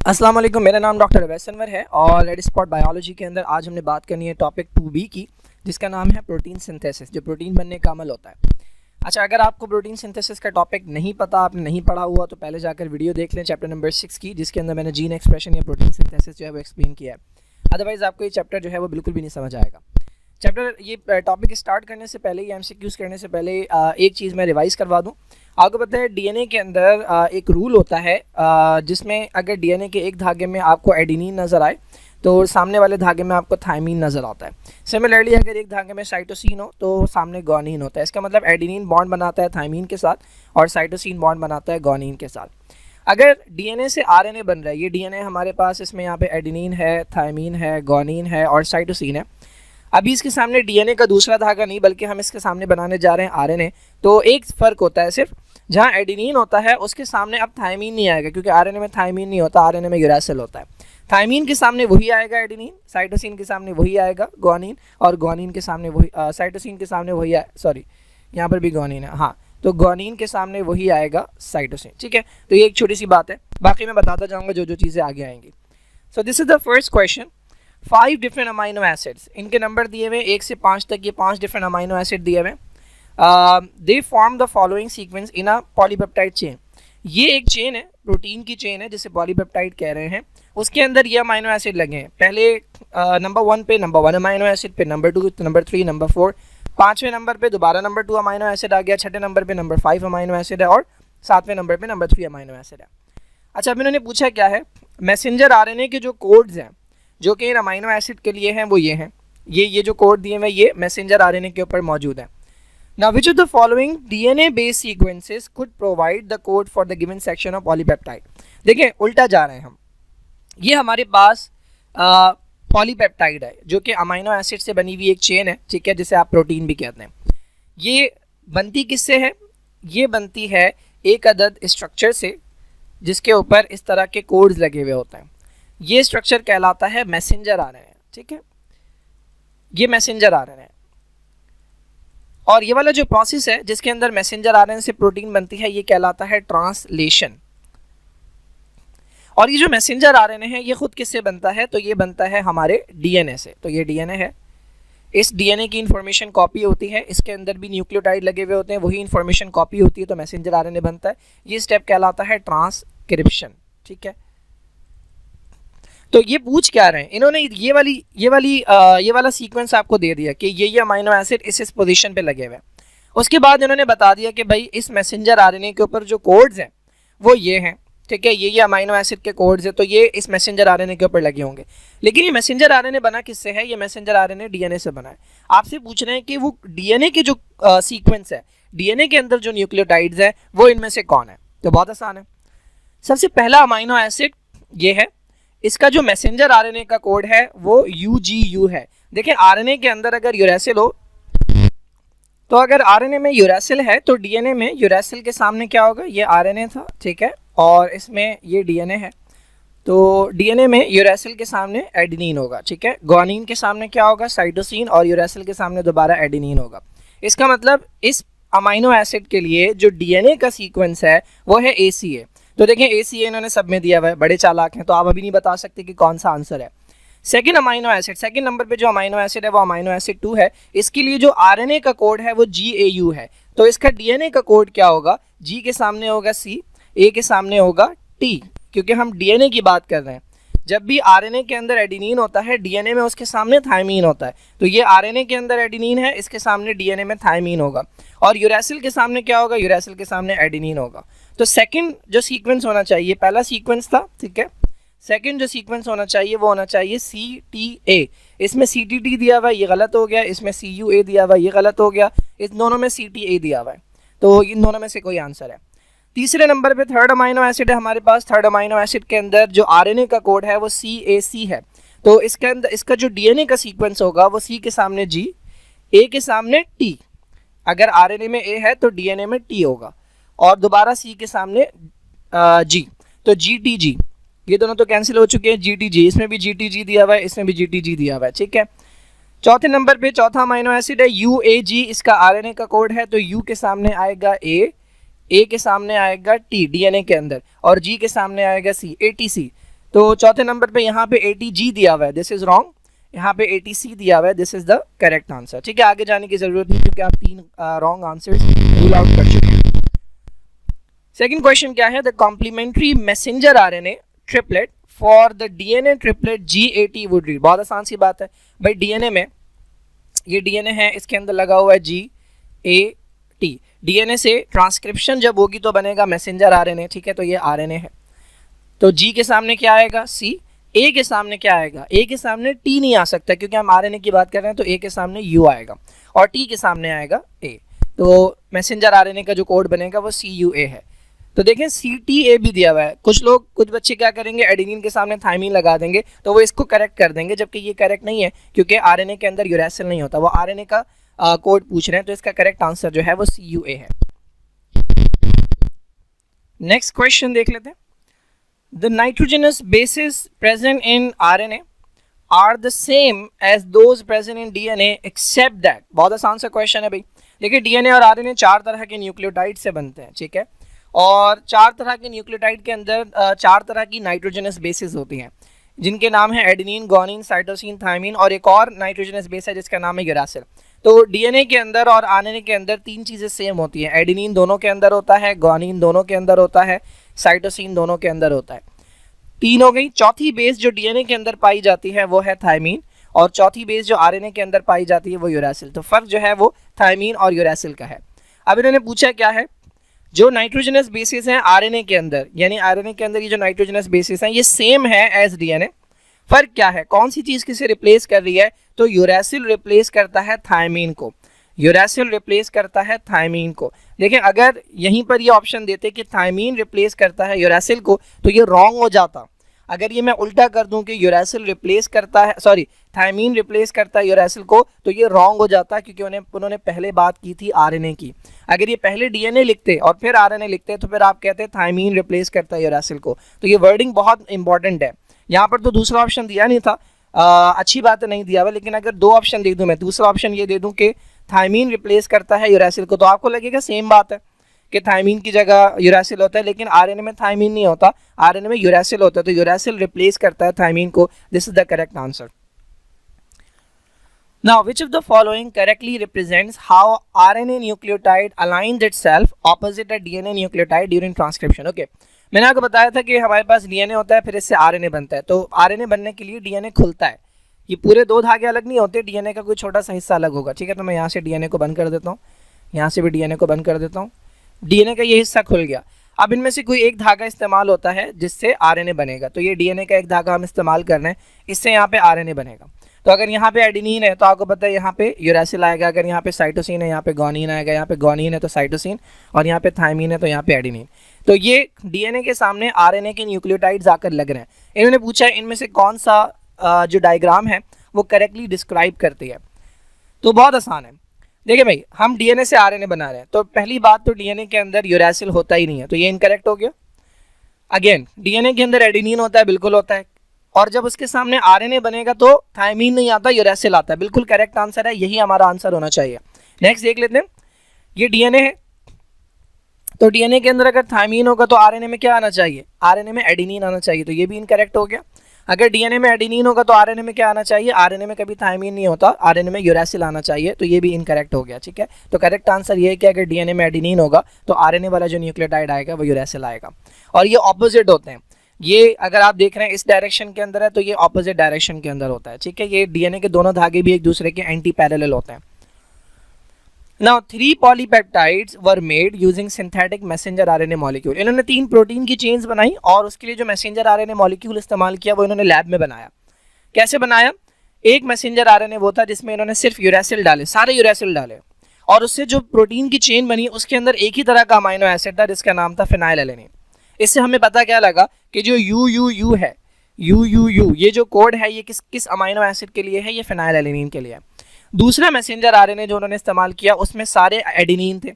अस्सलाम वालेकुम, मेरा नाम डॉक्टर अवैस अनवर है और लेट स्पॉट बायोलॉजी के अंदर आज हमने बात करनी है टॉपिक 2B की, जिसका नाम है प्रोटीन सिंथेसिस, जो प्रोटीन बनने का अमल होता है। अच्छा, अगर आपको प्रोटीन सिंथेसिस का टॉपिक नहीं पता, आपने नहीं पढ़ा हुआ, तो पहले जाकर वीडियो देख लें चैप्टर नंबर 6 की, जिसके अंदर मैंने जीन एक्सप्रेशन या प्रोटीन सिंथेसिस जो है वो एक्सप्लेन किया है। अदरवाइज़ आपको ये चैप्टर जो है वो बिल्कुल भी नहीं समझ आएगा। ये टॉपिक स्टार्ट करने से पहले या MCQs करने से पहले एक चीज़ मैं रिवाइज़ करवा दूँ। आपको पता है DNA के अंदर एक रूल होता है जिसमें अगर DNA के एक धागे में आपको एडिनिन नज़र आए तो सामने वाले धागे में आपको थायमीन नज़र आता है। सिमिलरली अगर एक धागे में साइटोसिन हो तो सामने गवानीन होता है। इसका मतलब एडिनिन बॉन्ड बनाता है थायमीन के साथ और साइटोसिन बॉन्ड बनाता है गवानीन के साथ। अगर DNA से RNA बन रहा है, ये DNA हमारे पास, इसमें यहाँ पे एडिनिन है, थायमीन है, गवानीन है और साइटोसिन है। अभी इसके सामने DNA का दूसरा धागा नहीं, बल्कि हम इसके सामने बनाने जा रहे हैं RNA। तो एक फ़र्क होता है सिर्फ, जहाँ एडिनिन होता है उसके सामने अब थायमीन नहीं आएगा, क्योंकि RNA में थायमीन नहीं होता, RNA में यूरासिल होता है। थायमीन के सामने वही आएगा एडिनिन, साइटोसिन के सामने वही आएगा ग्वानीन, और ग्वानीन के सामने वही साइटोसिन के सामने वही सॉरी यहाँ पर भी ग्वानीन है, हाँ, तो ग्वानीन के सामने वही आएगा साइटोसिन। ठीक है, तो ये एक छोटी सी बात है, बाकी मैं बताता जाऊँगा जो जो चीज़ें आगे आएंगी। So this is the first question. 5 different amino acids, इनके नंबर दिए हुए 1 से 5 तक, ये 5 डिफरेंट अमाइनो एसिड दिए हुए। They form the following sequence in a polypeptide chain. ये एक चेन है, प्रोटीन की चेन है जिसे पॉलीपेप्टाइड कह रहे हैं। उसके अंदर ये अमाइनो एसिड लगे हैं। पहले नंबर 1 पे नंबर 1 अमाइनो एसिड, फिर नंबर 2, नंबर 3, नंबर 4, 5वें नंबर पे दोबारा नंबर 2 अमाइनो एसिड आ गया, 6ठे नंबर पे नंबर 5 अमाइनो एसिड है और 7वें नंबर पे नंबर 3 अमाइनो एसिड है। अच्छा, अब इन्होंने पूछा क्या है, मैसेंजर RNA के जो कोड्स हैं जो कि इन अमाइनो एसिड के लिए हैं वो ये हैं, ये जो कोड दिए हुए ये मैसेंजर RNA के ऊपर मौजूद है। Now, which of the following DNA-based sequences could provide the code for the given section of polypeptide? देखिए, उल्टा जा रहे हैं हम। ये हमारे पास पॉलीपेप्टाइड है जो कि अमाइनो एसिड से बनी हुई एक चेन है, ठीक है, जिसे आप प्रोटीन भी कहते हैं। ये बनती किससे है? ये बनती है एक अदद स्ट्रक्चर से जिसके ऊपर इस तरह के कोड्स लगे हुए होते हैं। ये स्ट्रक्चर कहलाता है मैसेंजर RNA, ठीक है, ये मैसेंजर RNA है। और ये वाला जो प्रोसेस है जिसके अंदर मैसेंजर RNA से प्रोटीन बनती है, ये कहलाता है ट्रांसलेशन। और ये जो मैसेंजर RNA है ये खुद किससे बनता है? तो ये बनता है हमारे DNA से। तो ये DNA है, इस DNA की इंफॉर्मेशन कॉपी होती है, इसके अंदर भी न्यूक्लियोटाइड लगे हुए होते हैं, वही इंफॉर्मेशन कॉपी होती है, तो मैसेंजर RNA बनता है। ये स्टेप कहलाता है ट्रांसक्रिप्शन, ठीक है। तो ये पूछ क्या रहे हैं इन्होंने, ये वाला सीक्वेंस आपको दे दिया कि ये अमाइनो एसिड इस पोजीशन पे लगे हुए हैं। उसके बाद इन्होंने बता दिया कि भाई इस मैसेंजर RNA के ऊपर जो कोड्स हैं वो ये हैं, ठीक है, ये अमाइनो एसिड के कोड्स हैं, तो ये इस मैसेंजर RNA के ऊपर लगे होंगे। लेकिन ये मैसेंजर RNA बना किससे है? ये मैसेंजर RNA DNA से बना है। आपसे पूछ रहे हैं कि वो DNA के जो सीक्वेंस है, DNA के अंदर जो न्यूक्लियोटाइड्स है वो इनमें से कौन है? तो बहुत आसान है। सबसे पहला अमाइनो एसिड ये है, इसका जो मैसेंजर RNA का कोड है वो UGU है। देखिए, RNA के अंदर अगर यूरासिल हो, तो अगर RNA में यूरासिल है तो DNA में यूरासिल के सामने क्या होगा? ये RNA था, ठीक है, और इसमें ये DNA है, तो DNA में यूरासिल के सामने एडिनिन होगा, ठीक है। ग्वानीन के सामने क्या होगा? साइटोसिन, और यूरासिल के सामने दोबारा एडिनिन होगा। इसका मतलब इस अमाइनो एसिड के लिए जो DNA का सीक्वेंस है वो है ACA। तो देखें, ACA इन्होंने सब में दिया हुआ है, बड़े चालाक हैं, तो आप अभी नहीं बता सकते कि कौन सा आंसर है। Second amino acid, second number पे जो अमाइनो एसिड है वो अमाइनो एसिड 2 है। इसके लिए जो RNA का कोड है वो GAU है। तो इसका DNA का कोड क्या होगा? G के सामने होगा C, A के सामने होगा T, क्योंकि हम DNA की बात कर रहे हैं। जब भी RNA के अंदर एडिनिन होता है, DNA में उसके सामने थायमीन होता है, तो ये RNA के अंदर एडिनिन है, इसके सामने DNA में थायमीन होगा। और यूरासिल के सामने क्या होगा? यूरासिल के सामने एडिनिन होगा। तो सेकंड जो सीक्वेंस होना चाहिए, पहला सीक्वेंस था, ठीक है, सेकंड जो सीक्वेंस होना चाहिए वो होना चाहिए CTA। इसमें CTT दिया हुआ है, ये गलत हो गया। इसमें CUA दिया हुआ है, ये गलत हो गया। इस दोनों में CTA दिया हुआ है, तो इन दोनों में से कोई आंसर है। तीसरे नंबर पे थर्ड अमाइनो एसिड है हमारे पास। थर्ड अमाइनो एसिड के अंदर जो RNA का कोड है वो CAC है। तो इसके अंदर इसका जो DNA का सीक्वेंस होगा वो C के सामने G, A के सामने T। अगर RNA में A है तो DNA में T होगा, और दोबारा C के सामने G, तो GTG। ये दोनों तो कैंसिल हो चुके हैं, GTG, इसमें भी GTG दिया हुआ है, इसमें भी GTG दिया हुआ है, ठीक है। चौथे नंबर पे चौथा अमाइनो एसिड है UAG, इसका RNA का कोड है, तो U के सामने आएगा A के सामने आएगा T DNA के अंदर, और G के सामने आएगा C, ATC। तो चौथे नंबर पे यहाँ पे ATG दिया हुआ है, दिस इज रॉन्ग। यहाँ पे ATC दिया हुआ है, this is the correct answer. ठीक है, आगे जाने की जरूरत नहीं क्योंकि आप 3 रॉन्ग आंसर्स रूल आउट कर चुके हैं। सेकंड क्वेश्चन क्या है, the complementary messenger RNA triplet for the DNA triplet GAT would read. बहुत आसान सी बात है भाई, DNA में ये DNA है, इसके अंदर लगा हुआ है GAT। DNA से ट्रांसक्रिप्शन जब होगी तो बनेगा मैसेंजर RNA। ठीक है, तो ये RNA है, तो G के सामने क्या आएगा C, A के सामने क्या आएगा, A के सामने T नहीं आ सकता क्योंकि हम RNA की बात कर रहे हैं, तो A के सामने U आएगा और T के सामने आएगा A। तो मैसेंजर RNA का जो कोड बनेगा वो CUA है। तो देखें CTA भी दिया हुआ है। कुछ बच्चे क्या करेंगे, एडेनिन के सामने थाइमीन लगा देंगे, तो वो इसको करेक्ट कर देंगे, जबकि ये करेक्ट नहीं है क्योंकि RNA के अंदर यूरेसिल नहीं होता, वो RNA का कोड पूछ रहे हैं, तो इसका करेक्ट आंसर जो है वो CUA है। नेक्स्ट क्वेश्चन देख लेते हैं। The nitrogenous bases present in RNA are the same as those present in DNA except that। बहुत आसान सा क्वेश्चन है भाई। देखिए DNA और RNA 4 तरह के न्यूक्लियोटाइड से बनते हैं, ठीक है, और 4 तरह के न्यूक्लियोटाइड के अंदर 4 तरह की नाइट्रोजनस बेसेस होती हैं, जिनके नाम है एडेनिन, गुआनिन, साइटोसिन, थायमीन, और एक और नाइट्रोजनस बेस है जिसका नाम है यूरासिल। तो डीएनए के अंदर और आरएनए के अंदर 3 चीज़ें सेम होती हैं। एडेनिन दोनों के अंदर होता है, गुआनिन दोनों के अंदर होता है, साइटोसिन दोनों के अंदर होता है। 3 हो गई। चौथी बेस जो डीएनए के अंदर पाई जाती है वो है थायमीन, और चौथी बेस जो आरएनए के अंदर पाई जाती है वो यूरासिल। तो फर्क जो है वो थायमीन और यूरासिल का है। अब इन्होंने पूछा क्या है, जो नाइट्रोजनस बेसिस हैं आरएनए के अंदर, यानी आरएनए के अंदर ये जो नाइट्रोजनस बेसिस हैं ये सेम है एज डीएनए। फर्क क्या है, कौन सी चीज़ किसे रिप्लेस कर रही है, तो यूरासिल रिप्लेस करता है थायमीन को, यूरासिल रिप्लेस करता है थायमीन को। देखें अगर यहीं पर ये ऑप्शन देते कि थायमीन रिप्लेस करता है यूरासिल को तो ये रॉन्ग हो जाता। अगर ये मैं उल्टा कर दूं कि यूरासिल रिप्लेस करता है, सॉरी थायमीन रिप्लेस करता है यूरासिल को, तो ये रॉन्ग हो जाता क्योंकि उन्होंने पहले बात की थी आरएनए की। अगर ये पहले डीएनए लिखते और फिर आरएनए लिखते तो फिर आप कहते थायमीन रिप्लेस करता है यूरासिल को। तो ये वर्डिंग बहुत इंपॉर्टेंट है। यहाँ पर तो दूसरा ऑप्शन दिया नहीं था, अच्छी बात है नहीं दिया हुआ, लेकिन अगर 2 ऑप्शन दे दूँ मैं, दूसरा ऑप्शन ये दे दूँ कि थायमीन रिप्लेस करता है यूरासिल को, तो आपको लगेगा सेम बात है कि थायमीन की जगह यूरासिल होता है, लेकिन आरएनए में थायमीन नहीं होता, आरएनए में यूरासिल होता है, तो यूरासिल रिप्लेस करता है थायमीन को। This is the correct answer. Now, which of the following correctly represents how RNA nucleotide aligns itself opposite a DNA nucleotide during transcription? Okay, मैंने आपको बताया था कि हमारे पास डीएनए होता है, फिर इससे आरएनए बनता है। तो आरएनए बनने के लिए डीएनए खुलता है, ये पूरे 2 धागे अलग नहीं होते, डीएनए का कोई छोटा सा हिस्सा अलग होगा। ठीक है, तो मैं यहाँ से डीएनए को बंद कर देता हूँ, यहाँ से भी डीएनए को बंद कर देता हूँ, डीएनए का ये हिस्सा खुल गया। अब इनमें से कोई एक धागा इस्तेमाल होता है जिससे आरएनए बनेगा, तो ये डीएनए का एक धागा हम इस्तेमाल कर रहे हैं, इससे यहाँ पे आरएनए बनेगा। तो अगर यहाँ पे एडेनिन है तो आपको पता है यहाँ पे यूरासिल आएगा, अगर यहाँ पे साइटोसिन है यहाँ पे गुआनिन आएगा, यहाँ पे गुआनिन है तो साइटोसिन, और यहाँ पे थायमीन है तो यहाँ पे एडेनिन। तो ये डीएनए के सामने आरएनए के न्यूक्लियोटाइड्स आकर लग रहे हैं। इन्होंने पूछा है इनमें से कौन सा जो डायग्राम है वो करेक्टली डिस्क्राइब करती है। तो बहुत आसान है। देखिए भाई, हम डीएनए से आरएनए बना रहे हैं, तो पहली बात तो डीएनए के अंदर यूरासिल होता ही नहीं है, तो ये इनकरेक्ट हो गया। अगेन डीएनए के अंदर एडेनिन होता है, बिल्कुल होता है, और जब उसके सामने आरएनए बनेगा तो थायमीन नहीं आता, यूरासिल आता है। बिल्कुल करेक्ट आंसर है, यही हमारा आंसर होना चाहिए। नेक्स्ट देख लेते हैं, ये डीएनए है, तो डीएनए के अंदर अगर थायमीन होगा तो आरएनए में क्या आना चाहिए, आरएनए में एडेनिन आना चाहिए, तो ये भी इनकरेक्ट हो गया। अगर डीएनए में एडेनिन होगा तो आरएनए में क्या आना चाहिए, आरएनए में कभी थायमीन नहीं होता, आरएनए में यूरासिल आना चाहिए, तो ये भी इनकरेक्ट हो गया। ठीक है, तो करेक्ट आंसर ये है कि अगर डीएनए में एडेनिन होगा तो आरएनए वाला जो न्यूक्लियोटाइड आएगा वो यूरासिल आएगा, और ये ऑपोजिट होते हैं। ये अगर आप देख रहे हैं इस डायरेक्शन के अंदर है तो ये ऑपोजिट डायरेक्शन के अंदर होता है। ठीक है, ये डीएनए के दोनों धागे भी एक दूसरे के एंटी पैरेलल होते हैं। Now 3 polypeptides were made using synthetic messenger RNA molecule. इन्होंने 3 प्रोटीन की चेन्स बनाई और उसके लिए जो मैसेंजर आरएनए मॉलिक्यूल इस्तेमाल किया वो इन्होंने लैब में बनाया। कैसे बनाया, एक मैसेंजर आरएनए वो था जिसमें इन्होंने सिर्फ यूरासिल डाले, सारे यूरासिल डाले, और उससे जो प्रोटीन की चेन बनी उसके अंदर एक ही तरह का अमाइनो एसिड था जिसका नाम था फिनाइलएलेनिन। इससे हमें पता क्या लगा कि जो UUU है, UUU ये जो कोड है ये किस अमाइनो एसिड के लिए है, ये फिनाइलएलेनिन के लिए है। दूसरा मैसेंजर आरएनए जो उन्होंने इस्तेमाल किया उसमें सारे एडेनिन थे,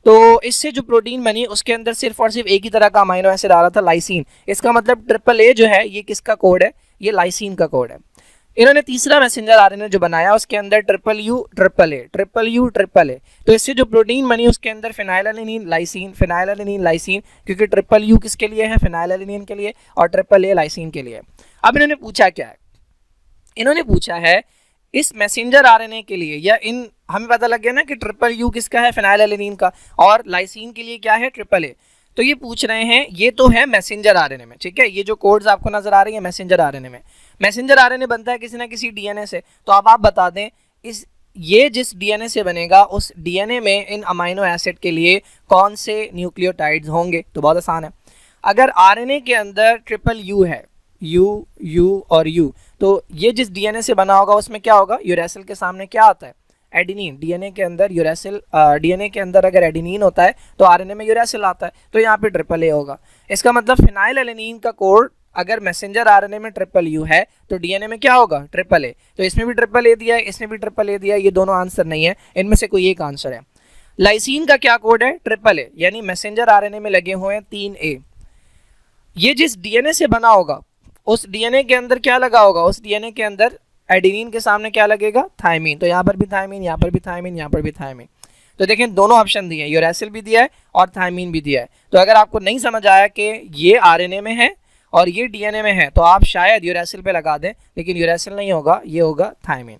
तो इससे जो प्रोटीन बनी उसके अंदर सिर्फ और सिर्फ एक ही तरह का अमाइनो एसिड आ रहा था, लाइसिन। इसका मतलब AAA जो है ये किसका कोड है, ये लाइसिन का कोड है। इन्होंने तीसरा मैसेंजर आरएनए जो बनाया उसके अंदर ट्रिपल यू ट्रिपल ए, तो इससे जो प्रोटीन बनी उसके अंदर फिनाइलएलेनिन लाइसिन, क्योंकि ट्रिपल यू किसके लिए है, फिनाइलएलेनिन के लिए, और ट्रिपल ए लाइसिन के लिए। अब इन्होंने पूछा क्या है, इन्होंने पूछा है इस मैसेंजर आरएनए के लिए, या इन हमें पता लग गया ना कि ट्रिपल यू किसका है, फिनाइलएलेनिन का, और लाइसिन के लिए क्या है, ट्रिपल ए। तो ये पूछ रहे हैं, ये तो है मैसेंजर आरएनए में, ठीक है, ये जो कोड्स आपको नजर आ रही है मैसेंजर आरएनए में, मैसेंजर आरएनए बनता है किसी ना किसी डीएनए से। तो अब आप बता दें इस ये जिस डीएनए से बनेगा उस डीएनए में इन अमाइनो एसिड के लिए कौन से न्यूक्लियोटाइड्स होंगे। तो बहुत आसान है, अगर आरएनए के अंदर ट्रिपल यू है, यू यू और यू, तो ये जिस डीएनए से बना होगा उसमें क्या होगा, यूरेसिल के सामने क्या आता है, एडिनिन। डीएनए के अंदर यूरेसिल, डीएनए के अंदर अगर एडिनिन होता है तो आरएनए में यूरेसिल आता है, तो यहाँ पे ट्रिपल ए होगा। इसका मतलब फिनाइलएलेनिन का कोड अगर मैसेंजर आरएनए में ट्रिपल यू है तो डीएनए में क्या होगा, ट्रिपल ए। तो इसमें भी ट्रिपल ए दिया है, इसमें भी ट्रिपल ए दिया है, ये दोनों आंसर नहीं है, इनमें से कोई एक आंसर है। लाइसिन का क्या कोड है, ट्रिपल ए, यानी मैसेंजर आरएनए में लगे हुए हैं 3 ए। ये जिस डीएनए से बना होगा उस डीएनए के अंदर क्या लगा होगा, उस डीएनए के अंदर एडेनिन के सामने क्या लगेगा, थायमीन। तो यहाँ पर भी थायमीन, यहाँ पर भी थायमीन, यहाँ पर भी थायमीन। तो देखें दोनों ऑप्शन दिए हैं, यूरेसिल भी दिया है और थायमीन भी दिया है। तो अगर आपको नहीं समझ आया कि ये आरएनए में है और ये डीएनए में है तो आप शायद यूरेसिल पे लगा दें, लेकिन यूरेसिल नहीं होगा, ये होगा थायमीन।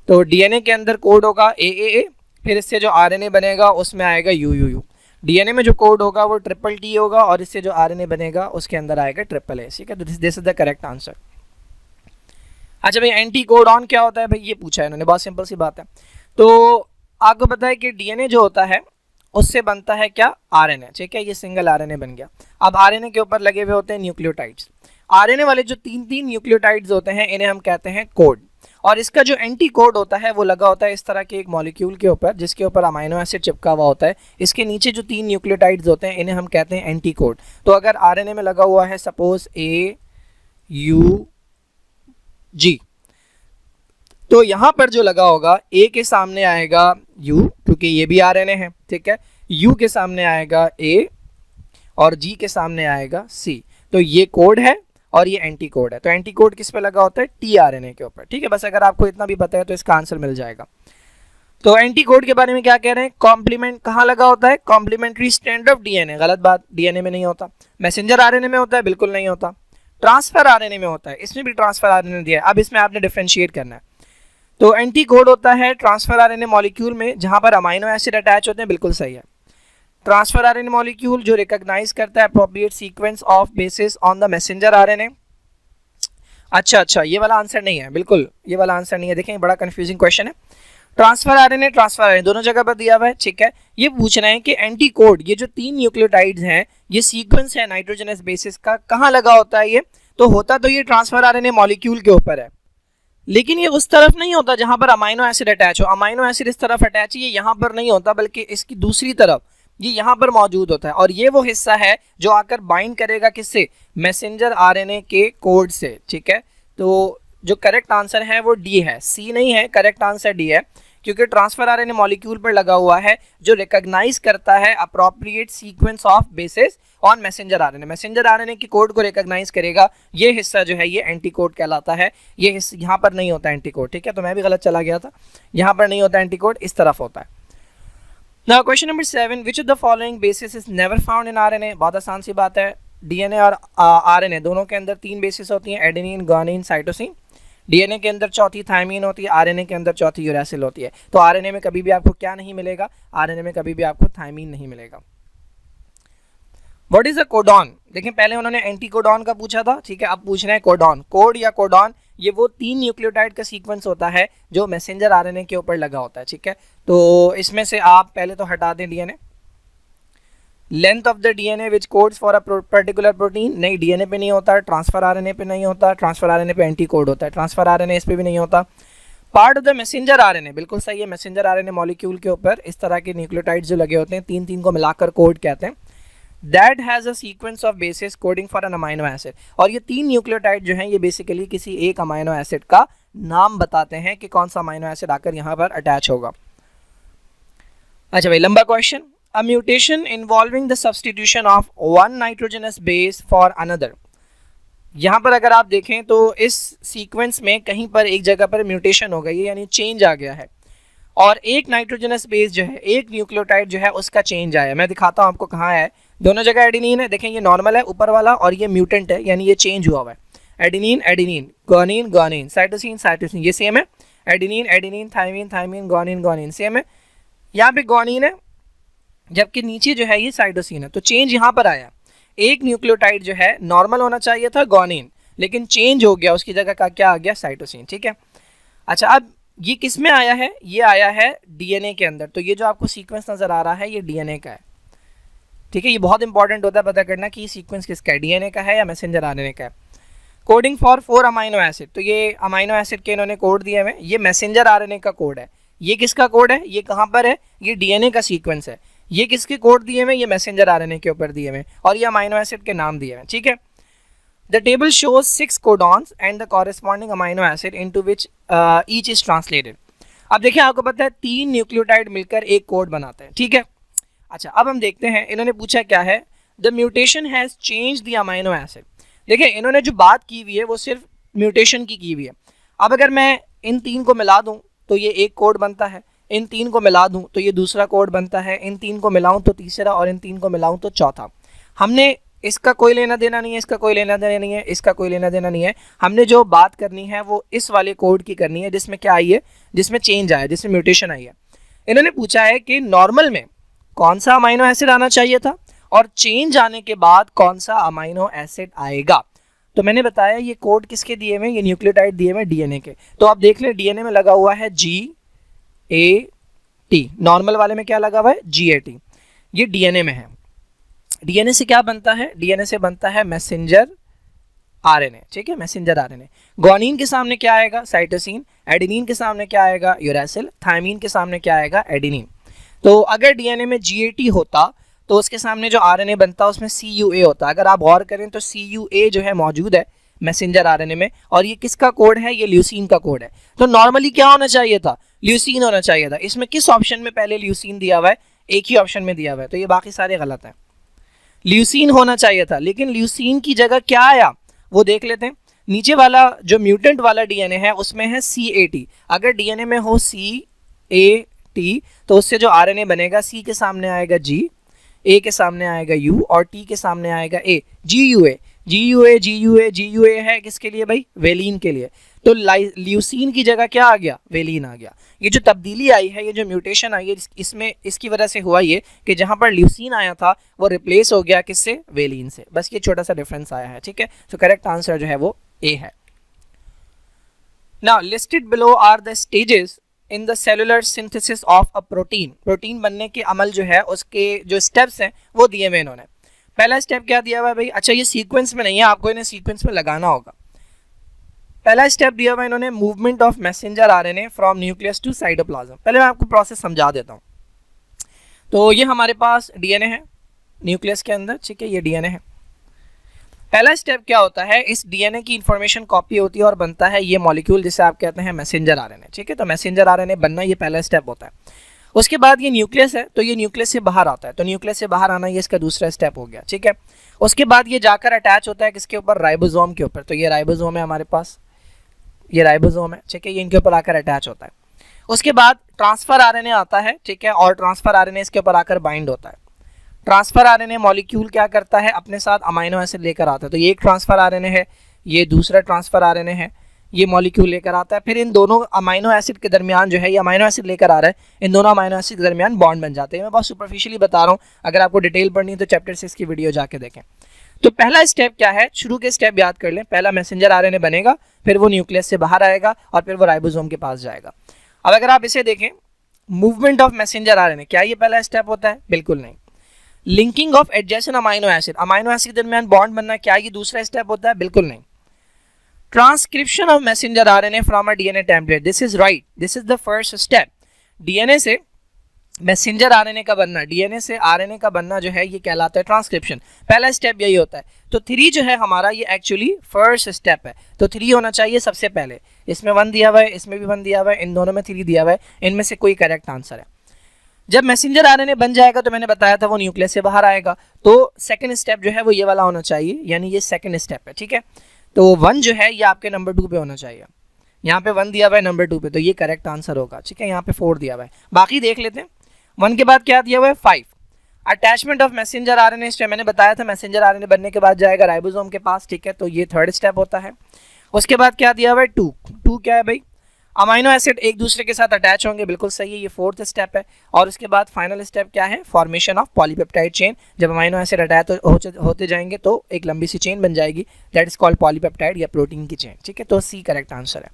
तो डीएनए के अंदर कोड होगा ए, फिर इससे जो आरएनए बनेगा उसमें आएगा यू। डीएनए में जो कोड होगा वो ट्रिपल टी होगा और इससे जो आरएनए बनेगा उसके अंदर आएगा ट्रिपल ए, ठीक है। तो this is the correct answer. अच्छा भाई, एंटी कोडॉन क्या होता है भाई, ये पूछा है इन्होंने, बहुत सिंपल सी बात है। तो आपको पता है कि डीएनए जो होता है उससे बनता है क्या, आरएनए, ठीक है, ये सिंगल आरएनए बन गया। अब आरएनए के ऊपर लगे हुए होते हैं न्यूक्लियोटाइड्स। आरएनए वाले जो तीन न्यूक्लियोटाइड्स होते हैं इन्हें हम कहते हैं कोड, और इसका जो एंटी कोड होता है वो लगा होता है इस तरह के एक मॉलिक्यूल के ऊपर जिसके ऊपर अमाइनो एसिड चिपका हुआ होता है। इसके नीचे जो 3 न्यूक्लियोटाइड्स होते हैं इन्हें हम कहते हैं एंटी कोड। तो अगर आरएनए में लगा हुआ है सपोज ए यू जी, तो यहाँ पर जो लगा होगा ए के सामने आएगा यू, क्योंकि ये भी आरएनए है, ठीक है, यू के सामने आएगा ए और जी के सामने आएगा सी। तो ये कोड है और ये एंटी कोड है। तो एंटी कोड किस पे लगा होता है, टी आरएनए के ऊपर, ठीक है। बस अगर आपको इतना भी पता है तो इसका आंसर मिल जाएगा। तो एंटी कोड के बारे में क्या कह रहे हैं, कॉम्प्लीमेंट कहाँ लगा होता है, कॉम्प्लीमेंट्री स्ट्रैंड ऑफ डीएनए, गलत बात, डीएनए में नहीं होता। मैसेंजर आरएनए में होता है, बिल्कुल नहीं होता। ट्रांसफर आरएनए में होता है, इसमें भी ट्रांसफर आरएनए दिया है। अब इसमें आपने डिफरेंशिएट करना है। तो एंटी कोड होता है ट्रांसफर आरएनए मॉलिक्यूल में जहां पर अमाइनो एसिड अटैच होते हैं, बिल्कुल सही है। ट्रांसफर आरएनए मॉलिक्यूल जो रिकॉग्नाइज करता है appropriate sequence of basis on the messenger RNA. अच्छा, ये वाला आंसर नहीं है, बिल्कुल ये वाला आंसर नहीं है। देखें बड़ा कंफ्यूजिंग क्वेश्चन है। ट्रांसफर आरएनए दोनों जगह पर दिया हुआ है, ठीक है। ये पूछ रहे हैं कि एंटी कोड, ये जो 3 न्यूक्लियोटाइड्स हैं, ये सीक्वेंस है नाइट्रोजनस बेसिस का, कहाँ लगा होता है ये, तो होता तो ये ट्रांसफर आरएनए मॉलिक्यूल के ऊपर है, लेकिन ये उस तरफ नहीं होता जहां पर अमाइनो एसिड अटैच हो। अमाइनो एसिड इस तरफ अटैच है, ये यहाँ पर नहीं होता, बल्कि इसकी दूसरी तरफ ये यहाँ पर मौजूद होता है। और ये वो हिस्सा है जो आकर बाइंड करेगा किससे, मैसेंजर आरएनए के कोड से, ठीक है। तो जो करेक्ट आंसर है वो डी है, सी नहीं है, करेक्ट आंसर डी है, क्योंकि ट्रांसफर आरएनए मॉलिक्यूल पर लगा हुआ है जो रिकॉग्नाइज करता है appropriate sequence of basis on messenger RNA. Messenger RNA की कोड को रिकॉग्नाइज करेगा, ये हिस्सा जो है ये एंटी कोड कहलाता है। ये हिस्सा यहाँ पर नहीं होता एंटी कोड, ठीक है। तो मैं भी गलत चला गया था, यहाँ पर नहीं होता एंटी कोड, इस तरफ होता है। Now question number 7, which of the following basis is never found in RNA. बहुत आसान सी बात है, डीएनए और आरएनए दोनों के अंदर 3 बेसिस होती हैं, एडेनिन, गुआनिन, साइटोसिन। डीएनए के अंदर चौथी थायमीन होती है, आरएनए के अंदर चौथी यूरेसिल होती है। तो आरएनए में कभी भी आपको क्या नहीं मिलेगा, आरएनए में कभी भी आपको थायमीन नहीं मिलेगा। व्हाट इज अ कोडॉन, देखिए पहले उन्होंने एंटी कोडॉन का पूछा था, ठीक है, अब पूछ रहे हैं कोडॉन। कोड या कोडॉन ये वो 3 न्यूक्लियोटाइड का सीक्वेंस होता है जो मैसेंजर आरएनए के ऊपर लगा होता है, ठीक है। तो इसमें से आप पहले तो हटा दें DNA. Length of the DNA which codes for a particular protein, नहीं डीएनए पे नहीं होता, ट्रांसफर आरएनए पे नहीं होता, ट्रांसफर आरएनए पे एंटी कोड होता है, ट्रांसफर आरएनए इस पे भी नहीं होता। Part of the messenger RNA, बिल्कुल सही है, मैसेंजर आरएनए मॉलिक्यूल के ऊपर इस तरह के न्यूक्लियोटाइड्स जो लगे होते हैं, 3 को मिलाकर कोड कहते हैं। That has a sequence of bases coding for an amino acid, और ये 3 न्यूक्लियोटाइड जो हैं ये बेसिकली किसी एक अमाइनो एसिड का नाम बताते हैं कि कौन सा अमाइनो एसिड आकर यहाँ पर अटैच होगा। अच्छा भाई, लंबा question. A mutation involving the substitution of one nitrogenous base for another, यहाँ पर अगर आप देखें तो इस सीक्वेंस में कहीं पर एक जगह पर म्यूटेशन हो गई है, यानी चेंज आ गया है, और एक नाइट्रोजनस बेस जो है, एक न्यूक्लियोटाइड जो है उसका चेंज आया। मैं दिखाता हूँ आपको कहाँ है। दोनों जगह एडेनिन है, देखें ये नॉर्मल है ऊपर वाला और ये म्यूटेंट है, यानी ये चेंज हुआ हुआ है। Adenine adenine, guanine guanine, cytosine cytosine, ये सेम है। Adenine adenine, thymine thymine, guanine guanine, same है। यहाँ पे ग्वानिन है जबकि नीचे जो है ये साइटोसिन है, तो चेंज यहाँ पर आया। एक न्यूक्लियोटाइड जो है नॉर्मल होना चाहिए था ग्वानिन, लेकिन चेंज हो गया, उसकी जगह का क्या आ गया, साइटोसिन। ठीक है। अच्छा, अब ये किस में आया है, ये आया है डीएनए के अंदर। तो ये जो आपको सीक्वेंस नजर आ रहा है ये डीएनए का है। ठीक है, ये बहुत इंपॉर्टेंट होता है पता करना कि ये सीक्वेंस किसका है, डीएनए का है या मैसेंजर आरएनए का है। कोडिंग फॉर 4 अमाइनो एसिड, तो ये अमाइनो एसिड के इन्होंने कोड दिए हुए, ये मैसेंजर आरएनए का कोड है। ये किसका कोड है, ये कहाँ पर है, ये डीएनए का सीक्वेंस है। ये किसके कोड दिए हुए, ये मैसेंजर आरएनए के ऊपर दिए हुए, और ये अमाइनो एसिड के नाम दिए हुए। ठीक है। The table shows 6 codons and the corresponding amino acid into which each is translated. अब देखिए, आपको पता है 3 न्यूक्लियोटाइड मिलकर एक कोड बनाते हैं। ठीक है। अच्छा, अब हम देखते हैं इन्होंने पूछा क्या है, the mutation has change the amino acid. देखिए, इन्होंने जो बात की हुई है वो सिर्फ म्यूटेशन की हुई है। अब अगर मैं इन 3 को मिला दूं तो ये एक कोड बनता है, इन 3 को मिला दूं तो ये दूसरा कोड बनता है, इन 3 को मिलाऊं तो तीसरा, और इन 3 को मिलाऊं तो चौथा। हमने इसका कोई लेना देना नहीं है, इसका कोई लेना देना नहीं है, इसका कोई लेना देना नहीं है। हमने जो बात करनी है वो इस वाले कोड की करनी है जिसमें क्या आई है, जिसमें चेंज आया, जिसमें म्यूटेशन आई है। इन्होंने पूछा है कि नॉर्मल में कौन सा अमाइनो एसिड आना चाहिए था और चेंज आने के बाद कौन सा अमाइनो एसिड आएगा। तो मैंने बताया ये कोड किसके दिए हुए, ये न्यूक्लियोटाइड दिए हुए डीएनए के। तो आप देख लें डीएनए में लगा हुआ है GAT, नॉर्मल वाले में क्या लगा हुआ है, GAT। ये डीएनए में है। डीएनए से क्या बनता है, डीएनए से बनता है मैसेंजर आरएनए। ठीक है, मैसेंजर आरएनए। ग्वानिन के सामने क्या आएगा, साइटोसिन। एडेनिन के सामने क्या आएगा, यूरेसिल। थाइमिन के सामने क्या आएगा, एडेनिन। तो अगर डीएनए में GAT होता तो उसके सामने जो आरएनए बनता उसमें CUA होता। अगर आप गौर करें तो CUA जो है मौजूद है मैसेंजर आरएनए में, और ये किसका कोड है, ये ल्यूसीन का कोड है। तो नॉर्मली क्या होना चाहिए था, ल्यूसीन होना चाहिए था। इसमें किस ऑप्शन में पहले ल्यूसीन दिया हुआ है, एक ही ऑप्शन में दिया हुआ है, तो ये बाकी सारे गलत हैं। ल्यूसीन होना चाहिए था, लेकिन ल्यूसीन की जगह क्या आया वो देख लेते हैं। नीचे वाला जो म्यूटेंट वाला डीएनए है उसमें है CAT। अगर डीएनए में हो CAT तो उससे जो आरएनए बनेगा, C के सामने आएगा G, A के सामने आएगा U, और T के सामने आएगा A। GUA है किसके लिए भाई, वेलिन के लिए। तो ल्यूसीन की जगह क्या आ गया, वेलिन आ गया। ये जो तब्दीली आई है, ये जो म्यूटेशन आई है, इसमें इसकी वजह से हुआ ये कि जहां पर ल्यूसीन आया था वो रिप्लेस हो गया किससे, वेलिन से। बस ये छोटा सा डिफरेंस आया है। ठीक है, तो करेक्ट आंसर जो है वो A है। Now listed below are the stages in the cellular synthesis of a protein. Protein बनने के अमल जो है उसके जो स्टेप्स हैं वो दिए हुए इन्होंने। पहला स्टेप क्या दिया हुआ है भाई, अच्छा ये सीक्वेंस में नहीं है, आपको इन्हें सीक्वेंस में लगाना होगा। पहला स्टेप दिया हुआ है इन्होंने, movement of messenger RNA from nucleus to cytoplasm. पहले मैं आपको प्रोसेस समझा देता हूँ। तो ये हमारे पास डीएनए है न्यूक्लियस के अंदर। ठीक है, ये डीएनए है। पहला स्टेप क्या होता है, इस डीएनए की इंफॉर्मेशन कॉपी होती है और बनता है ये मॉलिक्यूल जिसे आप कहते हैं मैसेंजर आरएनए। ठीक है, तो मैसेंजर आरएनए बनना ये पहला स्टेप होता है। उसके बाद ये न्यूक्लियस है, तो ये न्यूक्लियस से बाहर आता है, तो न्यूक्लियस से बाहर आना ये इसका दूसरा स्टेप हो गया। ठीक है, उसके बाद ये जाकर अटैच होता है किसके ऊपर, राइबोसोम के ऊपर। तो ये राइबोसोम है हमारे पास, ये राइबोसोम है। ठीक है, ये इनके ऊपर आकर अटैच होता है। उसके बाद ट्रांसफर आरएनए आता है। ठीक है, और ट्रांसफर आरएनए इसके ऊपर आकर बाइंड होता है। ट्रांसफर आरएनए मॉलिक्यूल क्या करता है, अपने साथ अमाइनो एसिड लेकर आता है। तो ये एक ट्रांसफर आरएनए है, ये दूसरा ट्रांसफर आरएनए है, ये मॉलिक्यूल लेकर आता है। फिर इन दोनों अमाइनो एसिड के दरमियान जो है, ये अमाइनो एसिड लेकर आ रहा है, इन दोनों अमाइनो एसिड के दरमियान बॉन्ड बन जाते हैं। मैं बहुत सुपरफिशियली बता रहा हूँ, अगर आपको डिटेल पढ़नी है तो चैप्टर 6 की वीडियो जाके देखें। तो पहला स्टेप क्या है, शुरू के स्टेप याद कर लें। पहला मैसेंजर आरएनए बनेगा, फिर वो न्यूक्लियस से बाहर आएगा और फिर वो राइबोसोम के पास जाएगा। अब अगर आप इसे देखें, मूवमेंट ऑफ मैसेंजर आरएनए, क्या ये पहला स्टेप होता है, बिल्कुल नहीं। Linking of adjacent amino acid, amino acid के दरमियान बॉन्ड बनना, क्या ये दूसरा स्टेप होता है, बिल्कुल नहीं। Transcription of messenger RNA from a DNA template, this is right, this is the first step. DNA से मैसेंजर आरएनए का बनना, डीएनए से आरएनए का बनना जो है ये कहलाता है ट्रांसक्रिप्शन। पहला स्टेप यही होता है। तो 3 जो है हमारा, ये एक्चुअली फर्स्ट स्टेप है, तो 3 होना चाहिए सबसे पहले। इसमें 1 दिया हुआ है, इसमें भी 1 दिया हुआ है, इन दोनों में 3 दिया हुआ है, इनमें से कोई करेक्ट आंसर है। जब मैसेंजर आरएनए बन जाएगा तो मैंने बताया था वो न्यूक्लियस से बाहर आएगा, तो सेकंड स्टेप जो है वो ये वाला होना चाहिए, यानी ये सेकंड स्टेप है। ठीक है, तो 1 जो है ये आपके नंबर 2 पे होना चाहिए। यहाँ पे 1 दिया हुआ है नंबर 2 पे, तो ये करेक्ट आंसर होगा। ठीक है, यहाँ पे 4 दिया हुआ है। बाकी देख लेते हैं। 1 के बाद क्या दिया हुआ है 5। Attachment of messenger RNA step, मैंने बताया था मैसेंजर आरएनए बनने के बाद जाएगा राइबोसोम के पास। ठीक है, तो ये 3rd स्टेप होता है। उसके बाद क्या दिया हुआ है 2 क्या है भाई, अमाइनो एसिड एक दूसरे के साथ अटैच होंगे, बिल्कुल सही है, ये 4th स्टेप है। और उसके बाद फाइनल स्टेप क्या है, फॉर्मेशन ऑफ पॉलीपेप्टाइड चेन। जब अमाइनो एसिड अटैच होते जाएंगे तो एक लंबी सी चेन बन जाएगी, दैट इज कॉल्ड पॉलीपेप्टाइड या प्रोटीन की चेन। ठीक है, तो सी करेक्ट आंसर है।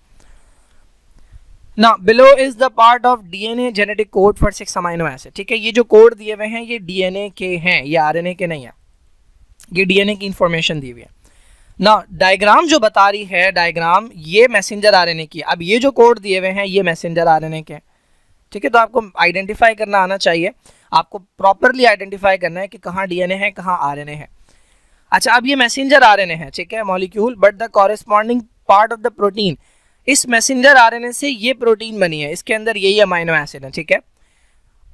Now below is the part of DNA genetic code for 6 amino acid। ठीक है, ये जो कोड दिए हुए हैं ये DNA के हैं, ये RNA के नहीं है, ये DNA की इंफॉर्मेशन दी हुई है ना। डायग्राम जो बता रही है, डायग्राम ये मैसेंजर RNA की। अब ये जो कोड दिए हुए हैं ये मैसेंजर RNA के। ठीक है, तो आपको आइडेंटिफाई करना आना चाहिए, आपको प्रॉपरली आइडेंटिफाई करना है कि कहाँ DNA है, कहाँ RNA है। अच्छा, अब ये मैसेंजर RNA है, ठीक है, molecule, but the corresponding part of the protein, इस मैसेंजर आरएनए से ये प्रोटीन बनी है, इसके अंदर यही अमाइनो एसिड है। ठीक है,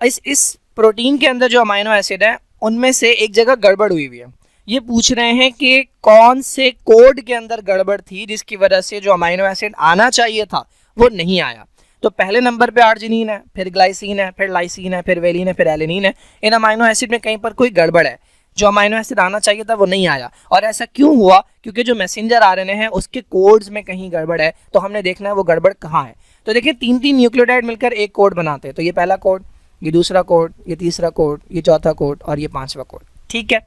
इस प्रोटीन के अंदर जो अमाइनो एसिड है उनमें से एक जगह गड़बड़ हुई हुई है। ये पूछ रहे हैं कि कौन से कोड के अंदर गड़बड़ थी जिसकी वजह से जो अमाइनो एसिड आना चाहिए था वो नहीं आया। तो पहले नंबर पे आर्जिनिन है, फिर ग्लाइसिन है, फिर लाइसिन है, फिर वेलिन है, फिर एलिनिन है। इन अमाइनो एसिड में कहीं पर कोई गड़बड़ है, जो अमाइनो एसिड आना चाहिए था वो नहीं आया। और ऐसा क्यों हुआ, क्योंकि जो मैसेंजर आरएनए है उसके कोड्स में कहीं गड़बड़ है। तो हमने देखना है वो गड़बड़ कहाँ है। तो देखिए 3 न्यूक्लियोटाइड मिलकर एक कोड बनाते हैं। तो ये पहला कोड, ये दूसरा कोड, ये तीसरा कोड, ये चौथा कोड और ये 5वां कोड। ठीक है,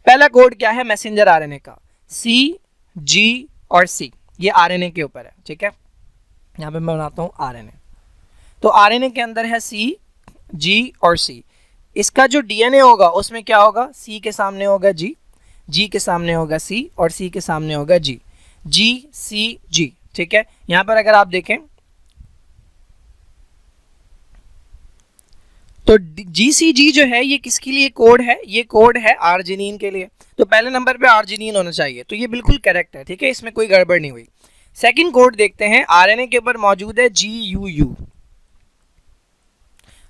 पहला कोड क्या है मैसेंजर आरएनए का, C, G और C, ये आरएनए के ऊपर है। ठीक है, यहाँ पे मैं बनाता हूँ आरएनए। तो आरएनए के अंदर है C, G और C। इसका जो डीएनए होगा उसमें क्या होगा, C के सामने होगा G, G के सामने होगा C और C के सामने होगा G, G C G। ठीक है, यहां पर अगर आप देखें तो GCG जो है ये किसके लिए कोड है, ये कोड है आर्जिनिन के लिए। तो पहले नंबर पे आर्जिनिन होना चाहिए, तो ये बिल्कुल करेक्ट है। ठीक है, इसमें कोई गड़बड़ नहीं हुई। सेकंड कोड देखते हैं, आरएनए के ऊपर मौजूद है GUU,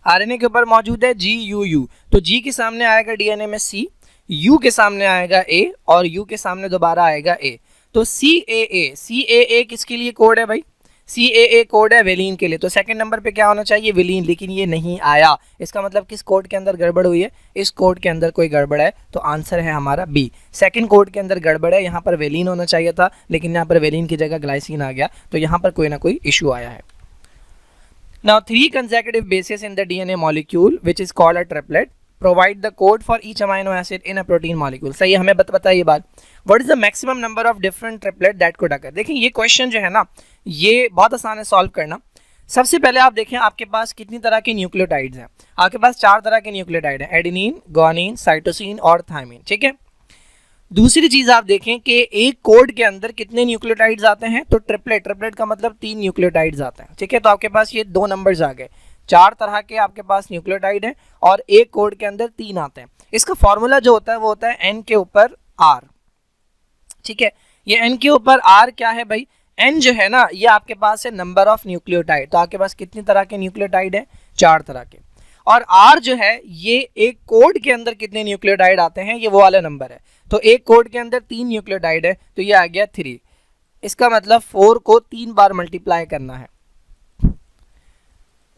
आरएनए के ऊपर मौजूद है GUU। तो G के सामने आएगा डीएनए में C, U के सामने आएगा A और U के सामने दोबारा आएगा A। तो CAA किसके लिए कोड है भाई, CAA कोड है वेलिन के लिए। तो सेकंड नंबर पे क्या होना चाहिए, वेलिन, लेकिन ये नहीं आया। इसका मतलब किस कोड के अंदर गड़बड़ हुई है, इस कोड के अंदर कोई गड़बड़ है। तो आंसर है हमारा B, सेकंड कोड के अंदर गड़बड़ है। यहाँ पर वेलिन होना चाहिए था, लेकिन यहाँ पर वेलिन की जगह ग्लाइसिन आ गया, तो यहाँ पर कोई ना कोई इशू आया है। Now 3 consecutive bases in the DNA molecule which is called a triplet provide the code for each amino acid in a protein molecule। सही है, हमें बताइए ये बात। What is the maximum number of different triplet that could occur। देखिए ये question जो है ना ये बहुत आसान है सॉल्व करना। सबसे पहले आप देखें आपके पास कितनी तरह के न्यूक्लियोटाइड्स हैं। आपके पास 4 तरह के न्यूक्लियोटाइड हैं, एडेनिन, गुआनिन, साइटोसिन और थायमिन। ठीक है, दूसरी चीज आप देखें कि एक कोड के अंदर कितने न्यूक्लियोटाइड्स आते हैं, तो ट्रिपलेट का मतलब 3 न्यूक्लियोटाइड्स आते हैं। ठीक है, तो आपके पास ये 2 नंबर्स आ गए, 4 तरह के आपके पास न्यूक्लियोटाइड हैं और एक कोड के अंदर 3 आते हैं। इसका फॉर्मूला जो होता है वो होता है N के ऊपर R। ठीक है, ये N के ऊपर R क्या है भाई, N जो है ना ये आपके पास है नंबर ऑफ न्यूक्लियोटाइड। तो आपके पास कितनी तरह के न्यूक्लियोटाइड है, 4 तरह के। और R जो है ये एक कोड के अंदर कितने न्यूक्लियोटाइड आते हैं, ये वो वाला नंबर है। तो एक कोड के अंदर 3 न्यूक्लियोटाइड है, तो ये आ गया 3। इसका मतलब 4 को 3 बार मल्टीप्लाई करना है।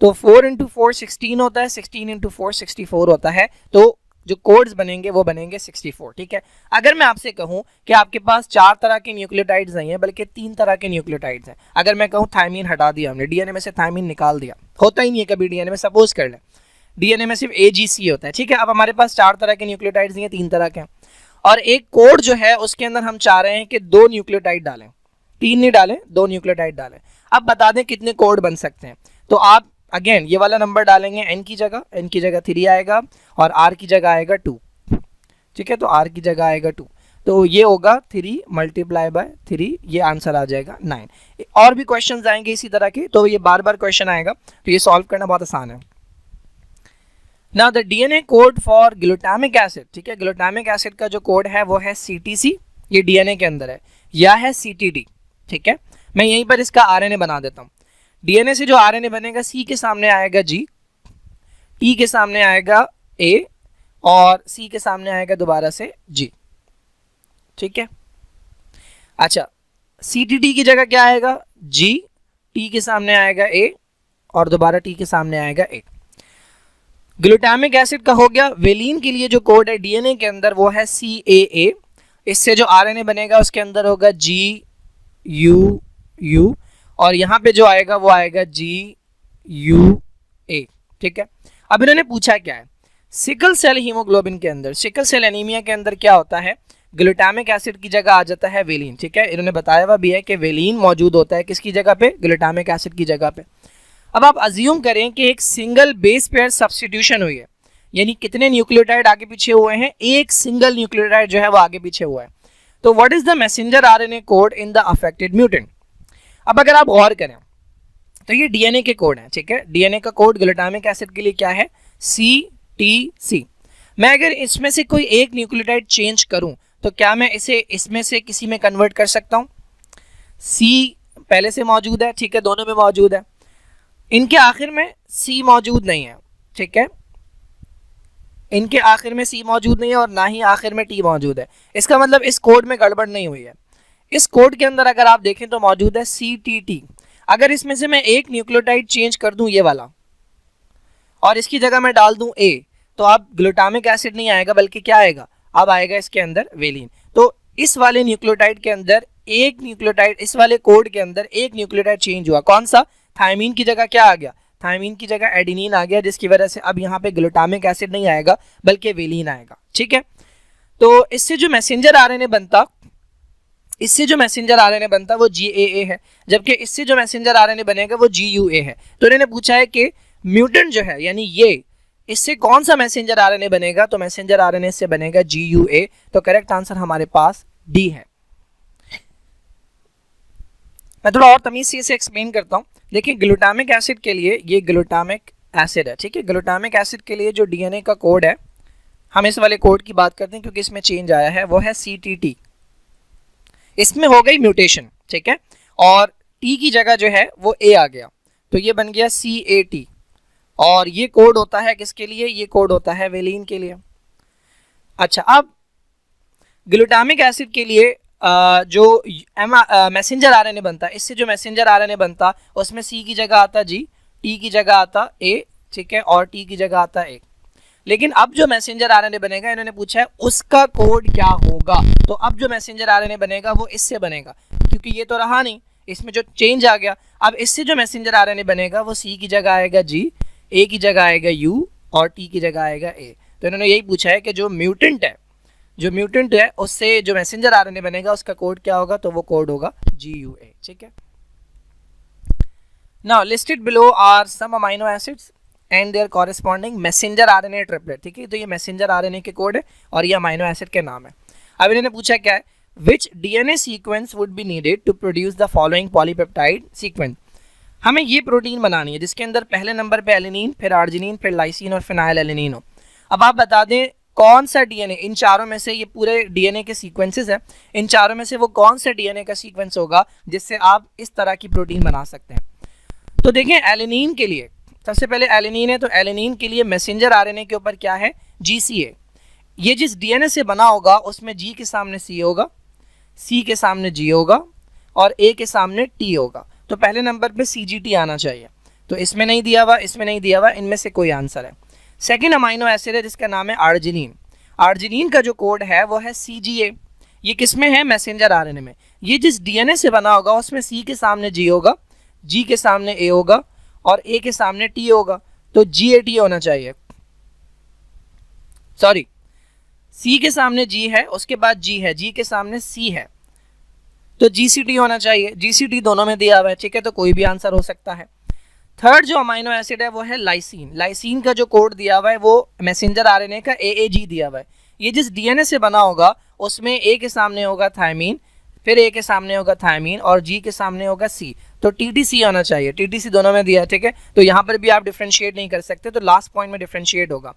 तो 4 × 4 16 होता है, 16 × 4 64 होता है। तो जो कोड्स बनेंगे वो बनेंगे 64। ठीक है, अगर मैं आपसे कहूं कि आपके पास 4 तरह के न्यूक्लियोटाइड्स नहीं है बल्कि 3 तरह के न्यूक्लियोटाइड्स हैं। अगर मैं कहूं थायमिन हटा दिया हमने, डीएनए में से थायमिन निकाल दिया, होता ही नहीं है कभी डीएनए में, सपोज कर लें डीएनए में सिर्फ AGC होता है। ठीक है, अब हमारे पास 4 तरह के न्यूक्लियोटाइड्स नहीं है, 3 तरह के, और एक कोड जो है उसके अंदर हम चाह रहे हैं कि 2 न्यूक्लियोटाइड डालें, 3 नहीं डालें, 2 न्यूक्लियोटाइड डालें। अब बता दें कितने कोड बन सकते हैं। तो आप अगेन ये वाला नंबर डालेंगे, N की जगह 3 आएगा और R की जगह आएगा 2। ठीक है, तो R की जगह आएगा 2, तो ये होगा 3 × 3, ये आंसर आ जाएगा 9। और भी क्वेश्चंस आएंगे इसी तरह के, तो ये बार बार क्वेश्चन आएगा, तो ये सॉल्व करना बहुत आसान है। Now the DNA code for glutamic acid. ठीक है, ग्लूटामिक एसिड का जो कोड है वो है CTC, ये डीएनए के अंदर है, या है CTD। ठीक है, मैं यहीं पर इसका आरएनए बना देता हूँ। डीएनए से जो आरएनए बनेगा, C के सामने आएगा G, T के सामने आएगा A और C के सामने आएगा दोबारा से G। ठीक है, अच्छा, CTT की जगह क्या आएगा, G, T के सामने आएगा A और दोबारा T के सामने आएगा A। ग्लूटामिक एसिड का हो गया। वेलिन के लिए जो कोड है DNA के अंदर वो है CAA। इससे जो RNA बनेगा उसके अंदर होगा GUU और यहाँ पे जो आएगा वो आएगा GUA। ठीक है, अब इन्होंने पूछा क्या है, सिकल सेल हीमोग्लोबिन के अंदर, सिकल सेल एनीमिया के अंदर क्या होता है, ग्लूटामिक एसिड की जगह आ जाता है वेलिन। ठीक है, इन्होंने बताया हुआ भी है कि वेलिन मौजूद होता है किसकी जगह पे, ग्लूटामिक एसिड की जगह पे। अब आप अज्यूम करें कि एक सिंगल बेस पेयर सब्स्टिट्यूशन हुई है, यानी कितने न्यूक्लियोटाइड आगे पीछे हुए हैं, एक सिंगल न्यूक्लियोटाइड जो है वो आगे पीछे हुआ है। तो what is the messenger RNA code in the affected mutant. अब अगर आप गौर करें तो ये DNA के कोड हैं। ठीक है, DNA का कोड ग्लूटामिक एसिड के लिए क्या है, CTC। मैं अगर इसमें से कोई एक न्यूक्लियोटाइड चेंज करूं तो क्या मैं इसे इसमें से किसी में कन्वर्ट कर सकता हूं। C पहले से मौजूद है, ठीक है, दोनों में मौजूद है। इनके आखिर में C मौजूद नहीं है। ठीक है, इनके आखिर में C मौजूद नहीं है और ना ही आखिर में T मौजूद है। इसका मतलब इस कोड में गड़बड़ नहीं हुई है। इस कोड के अंदर अगर आप देखें तो मौजूद है CTT। अगर इसमें से मैं एक न्यूक्लियोटाइड चेंज कर दूं ये वाला और इसकी जगह मैं डाल दूं A, तो अब ग्लूटामिक एसिड नहीं आएगा बल्कि क्या आएगा, अब आएगा इसके अंदर वेलिन। तो इस वाले न्यूक्लियोटाइड के अंदर एक न्यूक्लियोटाइड, इस वाले कोड के अंदर एक न्यूक्लियोटाइड चेंज हुआ, कौन सा, थायमीन की जगह क्या आ गया, थायमीन की जगह एडेनिन आ गया, जिसकी वजह से अब यहाँ पे ग्लूटामिक एसिड नहीं आएगा बल्कि वेलिन आएगा। ठीक है, तो इससे जो मैसेंजर RNA बनता, इससे जो मैसेंजर RNA बनता वो GAA है, जबकि इससे जो मैसेंजर RNA बनेगा वो GUA है। तो इन्होंने पूछा है कि म्यूटेंट जो है यानी ये, इससे कौन सा मैसेंजर RNA बनेगा, तो मैसेंजर RNA से बनेगा GUA। तो करेक्ट आंसर हमारे पास D है। मैं थोड़ा और तमीज से इसे एक्सप्लेन करता हूँ। देखिए, ग्लूटामिक एसिड के लिए ये ग्लूटामिक एसिड है। ठीक है, ग्लूटामिक एसिड के लिए जो DNA का कोड है, हम इस वाले कोड की बात करते हैं क्योंकि इसमें चेंज आया है, वो है CTT। इसमें हो गई म्यूटेशन। ठीक है, और T की जगह जो है वो A आ गया, तो ये बन गया CAT। और ये कोड होता है किसके लिए, ये कोड होता है वेलिन के लिए। अच्छा, अब ग्लूटामिक एसिड के लिए जो मैसेंजर RNA बनता है, इससे जो मैसेंजर RNA बनता उसमें C की जगह आता G, T की जगह आता A, ठीक है, और T की जगह आता A। लेकिन अब जो मैसेंजर RNA बनेगा, इन्होंने पूछा है उसका कोड क्या होगा। तो अब जो मैसेंजर RNA बनेगा वो इससे बनेगा, क्योंकि ये तो रहा नहीं, इसमें जो चेंज आ गया। अब इससे जो मैसेंजर RNA बनेगा वो C की जगह आएगा G, A की जगह आएगा U और T की जगह आएगा A। तो इन्होंने यही पूछा है कि जो म्यूटेंट है उससे जो मैसेंजर RNA बनेगा उसका कोड क्या होगा, तो वो कोड होगा GUA। ठीक है, now listed below are some amino acids and their corresponding messenger RNA triplet. ठीक है, तो ये मैसेंजर RNA के कोड है और ये अमाइनो एसिड के नाम है। अब इन्होंने पूछा क्या है, which DNA sequence would be needed to produce the following polypeptide sequence. हमें ये प्रोटीन बनानी है जिसके अंदर पहले नंबर पे एलिनीन, फिर आर्जिनिन, फिर लाइसिन और फिनाइल एलिनीन हो। अब आप बता दें कौन सा DNA, इन चारों में से, ये पूरे DNA के सीक्वेंसेस हैं, इन चारों में से वो कौन सा DNA का सीक्वेंस होगा जिससे आप इस तरह की प्रोटीन बना सकते हैं। तो देखें, एलिनीन के लिए सबसे पहले एलिनीन है, तो एलिनीन के लिए मैसेंजर RNA के ऊपर क्या है, GCA। ये जिस DNA से बना होगा उसमें G के सामने C होगा, C के सामने G होगा और A के सामने T होगा। तो पहले नंबर पे CGT आना चाहिए। तो इसमें नहीं दिया हुआ, इसमें नहीं दिया हुआ, इनमें से कोई आंसर है। सेकेंड अमाइनो एसिड है जिसका नाम है आर्जिनिन। आर्जिनिन का जो कोड है वो है CGA। ये किस में है, मैसेंजर RNA में। ये जिस DNA से बना होगा उसमें C के सामने G होगा, G के सामने A होगा और A के सामने T होगा, तो GAT होना चाहिए। सॉरी, C के सामने G है, उसके बाद G है, G के सामने C है, तो GCT होना चाहिए। GCT दोनों में दिया हुआ है। ठीक है, तो कोई भी आंसर हो सकता है। थर्ड जो अमाइनो एसिड है वो है लाइसिन। लाइसिन का जो कोड दिया हुआ है वो मैसेंजर RNA का AAG दिया हुआ है। ये जिस DNA से बना होगा उसमें A के सामने होगा थायमीन, फिर A के सामने होगा थायमीन और G के सामने होगा C, तो TTC होना चाहिए। TTC दोनों में दिया है। ठीक है, तो यहाँ पर भी आप डिफ्रेंशिएट नहीं कर सकते, तो लास्ट पॉइंट में डिफ्रेंशिएट होगा।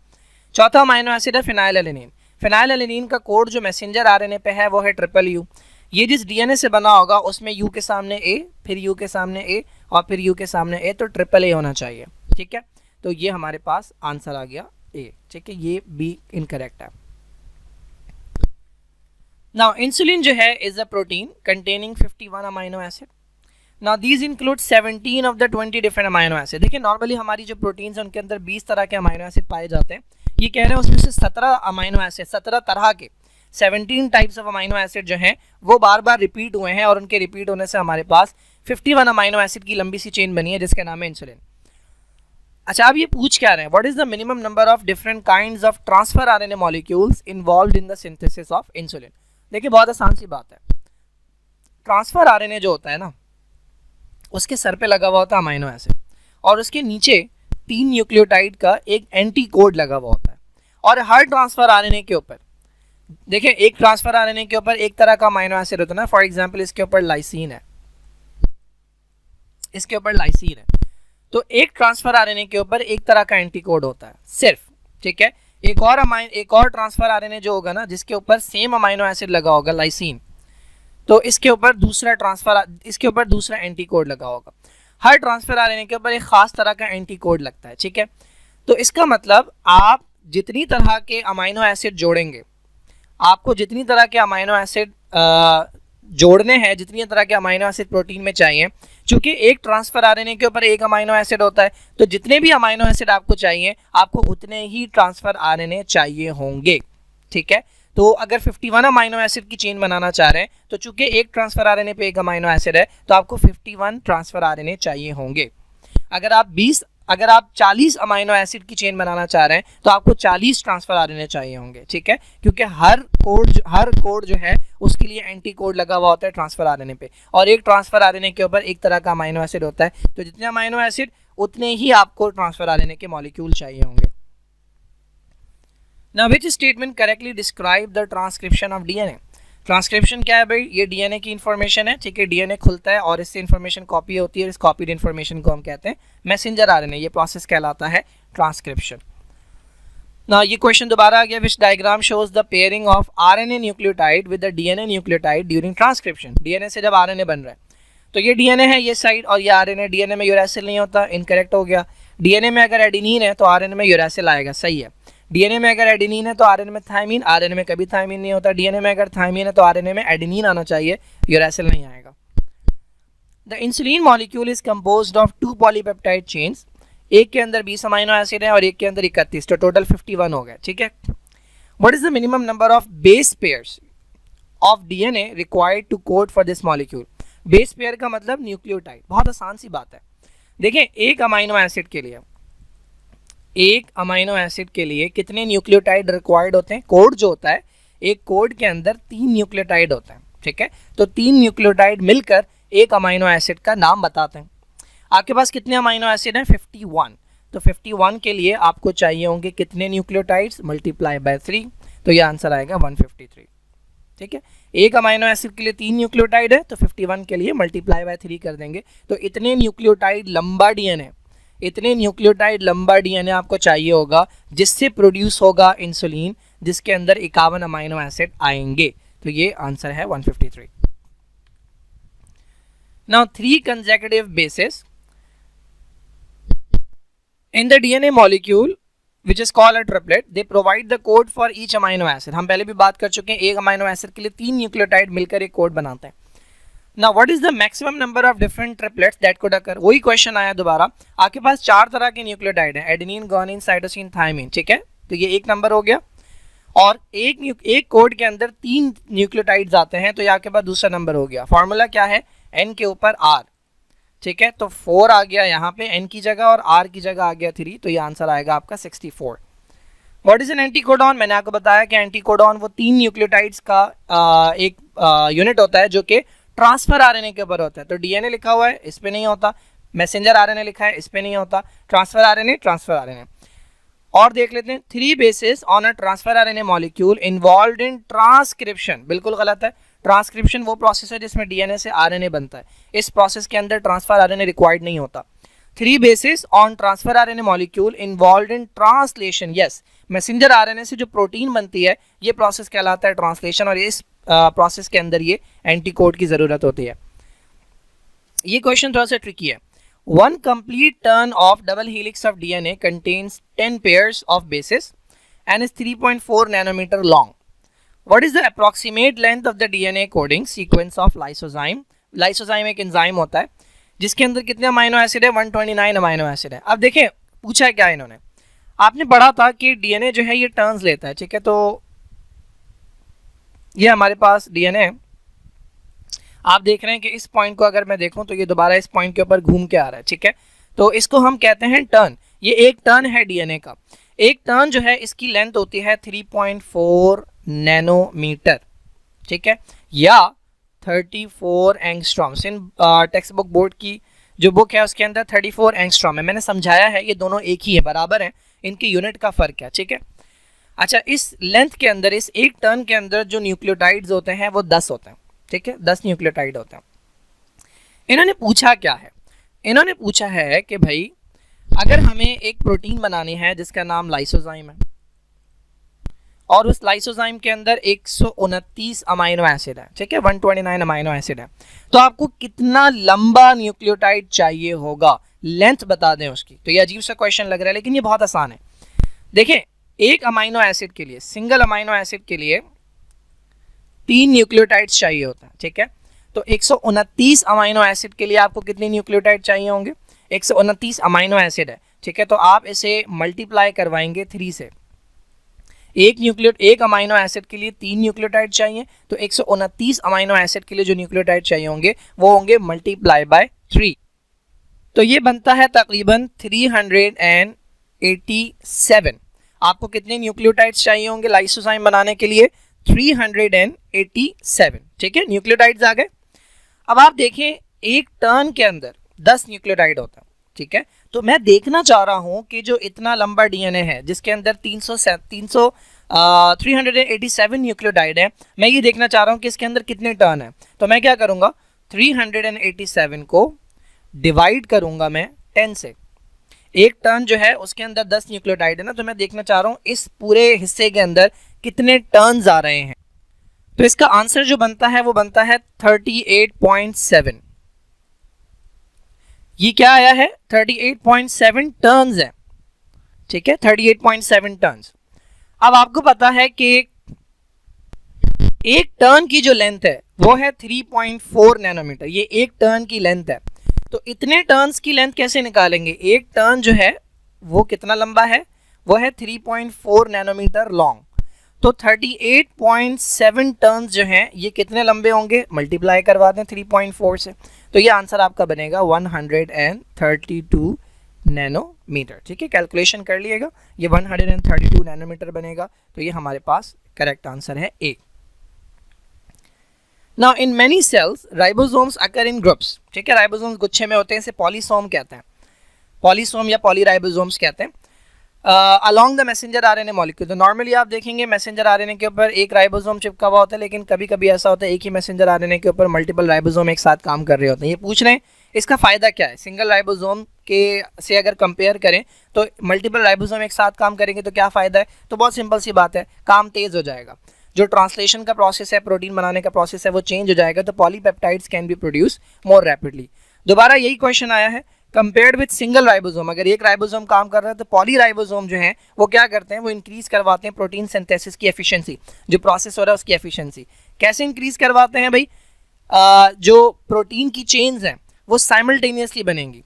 चौथा अमाइनो एसिड है फिनाइल एलिनीन। फिनाइल एलिनीन का कोड जो मैसेंजर RNA पे है वो है UU। ये जिस DNA से बना होगा उसमें U के सामने A, फिर U के सामने A और फिर U के सामने A, तो AA होना चाहिए। ठीक है, तो ये हमारे पास आंसर आ गया A। ठीक है, ये B इनकरेक्ट है। नाउ इंसुलिन जो है is a protein containing 51 amino acid. Now these include 17 of the 20 different amino acid. देखिए नॉर्मली हमारी जो प्रोटीन्स हैं उनके अंदर 20 तरह के अमाइनो एसिड पाए जाते हैं. ये कह रहे हैं उसमें से 17 अमाइनो एसिड, 17 तरह के 17 टाइप्स ऑफ अमाइनो एसिड जो हैं वो बार बार रिपीट हुए हैं और उनके रिपीट होने से हमारे पास 51 अमाइनो एसिड की लंबी सी चेन बनी है जिसका नाम है इंसुलिन. अच्छा, आप ये पूछ क्या रहे हैं, what is the minimum number of different kinds of transfer RNA molecules involved in the synthesis of insulin. देखिए बहुत आसान सी बात है. ट्रांसफर आरएनए जो होता है ना, उसके सर पे लगा हुआ होता है अमाइनो एसिड और उसके नीचे 3 न्यूक्लियोटाइड का एक एंटी कोड लगा हुआ होता है. और हर ट्रांसफर आरएनए के ऊपर, देखिए एक ट्रांसफर आरएनए के ऊपर एक तरह का अमाइनो एसिड होता है ना. फॉर एग्जांपल इसके ऊपर लाइसीन है, इसके ऊपर लाइसीन है, तो एक ट्रांसफर आरएनए के ऊपर एक तरह का एंटी कोड होता है सिर्फ. ठीक है, एक और ट्रांसफर आरएनए जो होगा ना जिसके ऊपर सेम अमाइनो एसिड लगा होगा लाइसीन, तो इसके ऊपर दूसरा एंटी कोड लगा होगा. हर ट्रांसफर आरएनए के ऊपर एक खास तरह का एंटी कोड लगता है. ठीक है, तो इसका मतलब आप जितनी तरह के अमाइनो एसिड जोड़ेंगे, आपको जितनी तरह के अमाइनो एसिड जोड़ने हैं, जितनी तरह के अमाइनो एसिड प्रोटीन में चाहिए, क्योंकि एक ट्रांसफर आरएनए के ऊपर एक अमाइनो एसिड होता है, तो जितने भी अमाइनो एसिड आपको चाहिए आपको उतने ही ट्रांसफर आरएनए चाहिए होंगे. ठीक है, तो अगर 51 अमाइनो एसिड की चेन बनाना चाह रहे हैं तो चूंकि एक ट्रांसफर आरएनए पे एक अमाइनो एसिड है तो आपको 51 ट्रांसफर आरएनए चाहिए होंगे. अगर आप 40 अमाइनो एसिड की चेन बनाना चाह रहे हैं तो आपको 40 ट्रांसफर आरएनए चाहिए होंगे. ठीक है, क्योंकि हर कोड जो है उसके लिए एंटी कोड लगा हुआ होता है ट्रांसफर आरएनए पे, और एक ट्रांसफर आरएनए के ऊपर एक तरह का अमाइनो एसिड होता है, तो जितने अमाइनो एसिड उतने ही आपको ट्रांसफर आरएनए के मॉलिक्यूल चाहिए होंगे. Now which statement correctly describe the transcription of DNA? Transcription क्या है भाई, ये डीएनए की इंफॉर्मेशन है. ठीक है, डीएनए खुलता है और इससे इंफॉर्मेशन कॉपी होती है, इस कॉपीड इंफॉर्मेशन को हम कहते हैं मैसेंजर आरएनए. ये प्रोसेस कहलाता है ट्रांसक्रिप्शन. ना ये क्वेश्चन दोबारा आ गया, which diagram shows the pairing of RNA nucleotide with the DNA nucleotide during transcription. DNA से जब आरएनए बन रहा है तो ये डीएनए है ये साइड और ये आरएनए. डीएनए में यूरैसिल नहीं होता, इनकरेक्ट हो गया. डीएनए में अगर एडेनिन है तो आरएनए में यूरैसिल आएगा, सही है. डीएनए में अगर एडेनिन है तो आरएनए में थायमीन, आरएनए में कभी थायमीन नहीं होता. डीएनए में अगर थायमीन है तो आरएनए में एडेनिन आना चाहिए, यूरैसिल नहीं आएगा. The insulin molecule is composed of 2 polypeptide chains. एक के अंदर 20 अमाइनो एसिड है और एक के अंदर 31, तो टोटल 51 हो गए. ठीक है, what is the minimum number of base pairs of DNA required to code for this molecule. Base pair का मतलब न्यूक्लियोटाइड. बहुत आसान सी बात है. देखिए एक अमाइनो एसिड के लिए कितने न्यूक्लियोटाइड रिक्वायर्ड होते हैं. कोड जो होता है, एक कोड के अंदर 3 न्यूक्लियोटाइड होता है. ठीक है, तो 3 न्यूक्लियोटाइड मिलकर एक अमाइनो एसिड का नाम बताते हैं. आपके पास कितने अमाइनो एसिड हैं, 51. तो 51 के लिए आपको चाहिए होंगे कितने न्यूक्लियोटाइड्स, मल्टीप्लाई बाय 3, तो ये आंसर आएगा 153. ठीक है, एक अमाइनो एसिड के लिए 3 न्यूक्लियोटाइड है तो 51 के लिए मल्टीप्लाई बाय 3 कर देंगे. तो इतने न्यूक्लियोटाइड लंबा डीएनए आपको चाहिए होगा जिससे प्रोड्यूस होगा इंसुलिन, जिसके अंदर 51 अमाइनो एसिड आएंगे. तो ये आंसर है 153. Now 3 consecutive bases in the DNA molecule which is called a triplet, they provide the code for each amino acid. हम पहले भी बात कर चुके हैं, एक अमाइनो एसिड के लिए 3 न्यूक्लियोटाइड मिलकर एक कोड बनाते हैं. Now what is the maximum number of different triplets that could occur? वही क्वेश्चन आया दोबारा. आपके पास 4 तरह के न्यूक्लियोटाइड हैं, एडेनिन, गुआनिन, साइटोसिन, थायमीन. ठीक है, तो ये एक नंबर हो गया. और एक कोड के अंदर 3 न्यूक्लियोटाइड्स आते हैं, तो ये आपके पास दूसरा नंबर हो गया. फॉर्मूला क्या है, n के ऊपर r. ठीक है, तो 4 आ गया यहाँ पे n की जगह और r की जगह आ गया 3, तो ये आंसर आएगा आपका 64. What is an anticodon? मैंने आपको बताया कि एंटीकोडॉन वो 3 न्यूक्लियोटाइड्स का एक यूनिट होता है जो कि ट्रांसफर आरएनए के ऊपर होता है. तो डीएनए लिखा हुआ है, इस पे नहीं होता. मैसेंजर आरएनए लिखा है, इस पे नहीं होता. Transfer RNA. और देख लेते हैं, 3 basis on a transfer RNA molecule involved in transcription. बिल्कुल गलत है. ट्रांसक्रिप्शन वो प्रोसेस है जिसमें डीएनए से आरएनए बनता है. इस प्रोसेस के अंदर ट्रांसफर आरएनए रिक्वायर्ड नहीं होता. 3 basis on transfer RNA molecule involved in translation. Yes, messenger RNA से जो प्रोटीन बनती है ये प्रोसेस कहलाता है ट्रांसलेशन, और इस प्रोसेस के अंदर ये एंटीकोड की जरूरत होती है. ये क्वेश्चन थोड़ा सा ट्रिकी है. One complete turn of double helix of DNA contains 10 pairs of bases and is 3.4 nanometer long. What is the approximate length of the DNA coding sequence of lysozyme. Lysozyme एक enzyme होता है जिसके अंदर कितने amino acid है, 129 amino acid है। अब देखिए पूछा है क्या इन्होंने, आपने पढ़ा था कि डीएनए जो है ये टर्न्स लेता है, ठीक है। तो ये हमारे पास डीएनए, आप देख रहे हैं कि इस पॉइंट को अगर मैं देखूं तो ये दोबारा इस पॉइंट के ऊपर घूम के आ रहा है, ठीक है। तो इसको हम कहते हैं टर्न। ये एक टर्न है डीएनए का। एक टर्न जो है इसकी लेंथ होती है 3.4 नैनोमीटर, ठीक है, या 34 एंगस्ट्रॉम्स। इन टेक्स्ट बुक बोर्ड की जो बुक है उसके अंदर 34 एंगस्ट्रॉम है। मैंने समझाया है ये दोनों एक ही है, बराबर है, इनकी यूनिट का फर्क है, ठीक है। अच्छा, इस लेंथ के अंदर, इस एक टर्न के अंदर जो न्यूक्लियोटाइड्स होते हैं वो 10 होते हैं, ठीक है, 10 न्यूक्लियोटाइड होते हैं। इन्होंने पूछा क्या है, इन्होंने पूछा है कि भाई अगर हमें एक प्रोटीन बनानी है जिसका नाम लाइसोजाइम है और उस लाइसोजाइम के अंदर 129 अमाइनो एसिड है, ठीक है, 129 अमाइनो एसिड है, तो आपको कितना लंबा न्यूक्लियोटाइड चाहिए होगा, लेंथ बता दें उसकी। तो ये अजीब सा क्वेश्चन लग रहा है लेकिन ये बहुत आसान है। देखें, एक अमाइनो एसिड के लिए, सिंगल अमाइनो एसिड के लिए 3 न्यूक्लियोटाइड्स चाहिए होता है, ठीक है। तो 129 अमाइनो एसिड के लिए आपको कितने न्यूक्लियोटाइड चाहिए होंगे, 129 अमाइनो एसिड है, ठीक है। तो आप इसे मल्टीप्लाई करवाएंगे 3 से। एक अमाइनो एसिड के लिए 3 न्यूक्लियोटाइड चाहिए, तो 129 अमाइनो एसिड के लिए जो न्यूक्लियोटाइड चाहिए होंगे वो होंगे मल्टीप्लाई बाय 3। तो ये बनता है तकरीबन 387। आपको कितने न्यूक्लियोटाइड्स चाहिए होंगे लाइसोजाइम बनाने के लिए, 387, ठीक है, न्यूक्लियोटाइड्स आ गए। अब आप देखें एक टर्न के अंदर 10 न्यूक्लियोटाइड होता है, ठीक है। तो मैं देखना चाह रहा हूं कि जो इतना लंबा डीएनए है जिसके अंदर 387 न्यूक्लियोटाइड है, मैं ये देखना चाह रहा हूं कि इसके अंदर कितने टर्न है। तो मैं क्या करूंगा, 387 को डिवाइड करूंगा मैं 10 से। एक टर्न जो है उसके अंदर 10 न्यूक्लियोटाइड है ना, तो मैं देखना चाह रहा हूं इस पूरे हिस्से के अंदर कितने टर्न्स आ रहे हैं। तो इसका आंसर जो बनता है वो बनता है 38.7। ये क्या आया है, 38.7 टर्न्स है, ठीक है, 38.7 टर्न्स। अब आपको पता है कि एक टर्न की जो लेंथ है वो है 3.4 नैनोमीटर। ये एक टर्न की लेंथ है, तो इतने टर्न्स की लेंथ कैसे निकालेंगे। एक टर्न जो है वो कितना लंबा है, वो है 3.4 नैनोमीटर लॉन्ग। तो 38.7 टर्न्स जो हैं ये कितने लंबे होंगे, मल्टीप्लाई करवा दें 3.4 से, तो ये आंसर आपका बनेगा 132 नैनोमीटर, ठीक है। कैलकुलेशन कर लिएगा, ये 132 नैनोमीटर बनेगा। तो ये हमारे पास करेक्ट आंसर है A. Now in many cells ribosomes occur in groups, ठीक है, राइबोसोम्स गुच्छे में होते हैं, इसे पॉलीसोम कहते हैं, पॉलीसोम या पॉलीराइबोसोम्स कहते हैं। Along the messenger RNA molecule. तो नॉर्मली आप देखेंगे मैसेंजर आरएनए के ऊपर एक राइबोसोम चिपका हुआ होता है, लेकिन कभी कभी ऐसा होता है एक ही मैसेंजर आरएनए के ऊपर मल्टीपल राइबोसोम एक साथ काम कर रहे होते हैं। ये पूछ रहे हैं इसका फ़ायदा क्या है, सिंगल राइबोसोम के से अगर कंपेयर करें तो मल्टीपल राइबोसोम एक साथ काम करेंगे तो क्या फ़ायदा है। तो बहुत सिंपल सी बात है, काम तेज़ हो जाएगा, जो ट्रांसलेशन का प्रोसेस है, प्रोटीन बनाने का प्रोसेस है, वो चेंज हो जाएगा, तो polypeptides can be produce more rapidly. दोबारा यही क्वेश्चन आया है, कंपेयर्ड विद सिंगल राइबोसोम, अगर एक राइबोसोम काम कर रहा है तो पॉली राइबोसोम जो है वो क्या करते हैं, वो इंक्रीज करवाते हैं प्रोटीन सिंथेसिस की एफिशिएंसी, जो प्रोसेस हो रहा है उसकी एफिशिएंसी। कैसे इंक्रीज करवाते हैं भाई, जो प्रोटीन की चेन्स हैं वो साइमल्टेनियसली बनेंगी।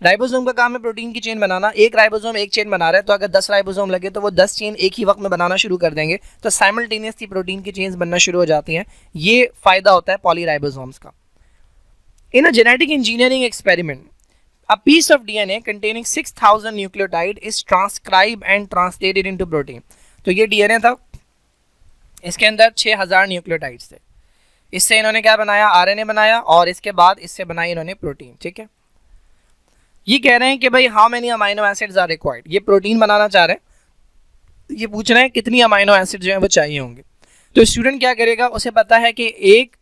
राइबोसोम का काम है प्रोटीन की चेन बनाना, एक राइबोसोम एक चेन बना रहा है, तो अगर 10 राइबोसोम लगे तो वो 10 चेन एक ही वक्त में बनाना शुरू कर देंगे, तो साइमल्टेनियसली प्रोटीन की चेन्स बनना शुरू हो जाती हैं। ये फायदा होता है पॉली राइबोसोम्स का। In a genetic engineering experiment, a piece of DNA containing 6000 nucleotide is transcribed and translated into protein। तो ये DNA था, इसके अंदर 6000 न्यूक्लियोटाइड्स थे, इससे इन्होंने क्या बनाया, आरएनए बनाया, और इसके बाद इससे बनाई इन्होंने प्रोटीन, ठीक है। ये कह रहे हैं कि भाई how many amino acids are required, ये प्रोटीन बनाना चाह रहे हैं, ये पूछ रहे हैं कितनी अमाइनो एसिड जो है वो चाहिए होंगे। तो स्टूडेंट क्या करेगा, उसे पता है कि एक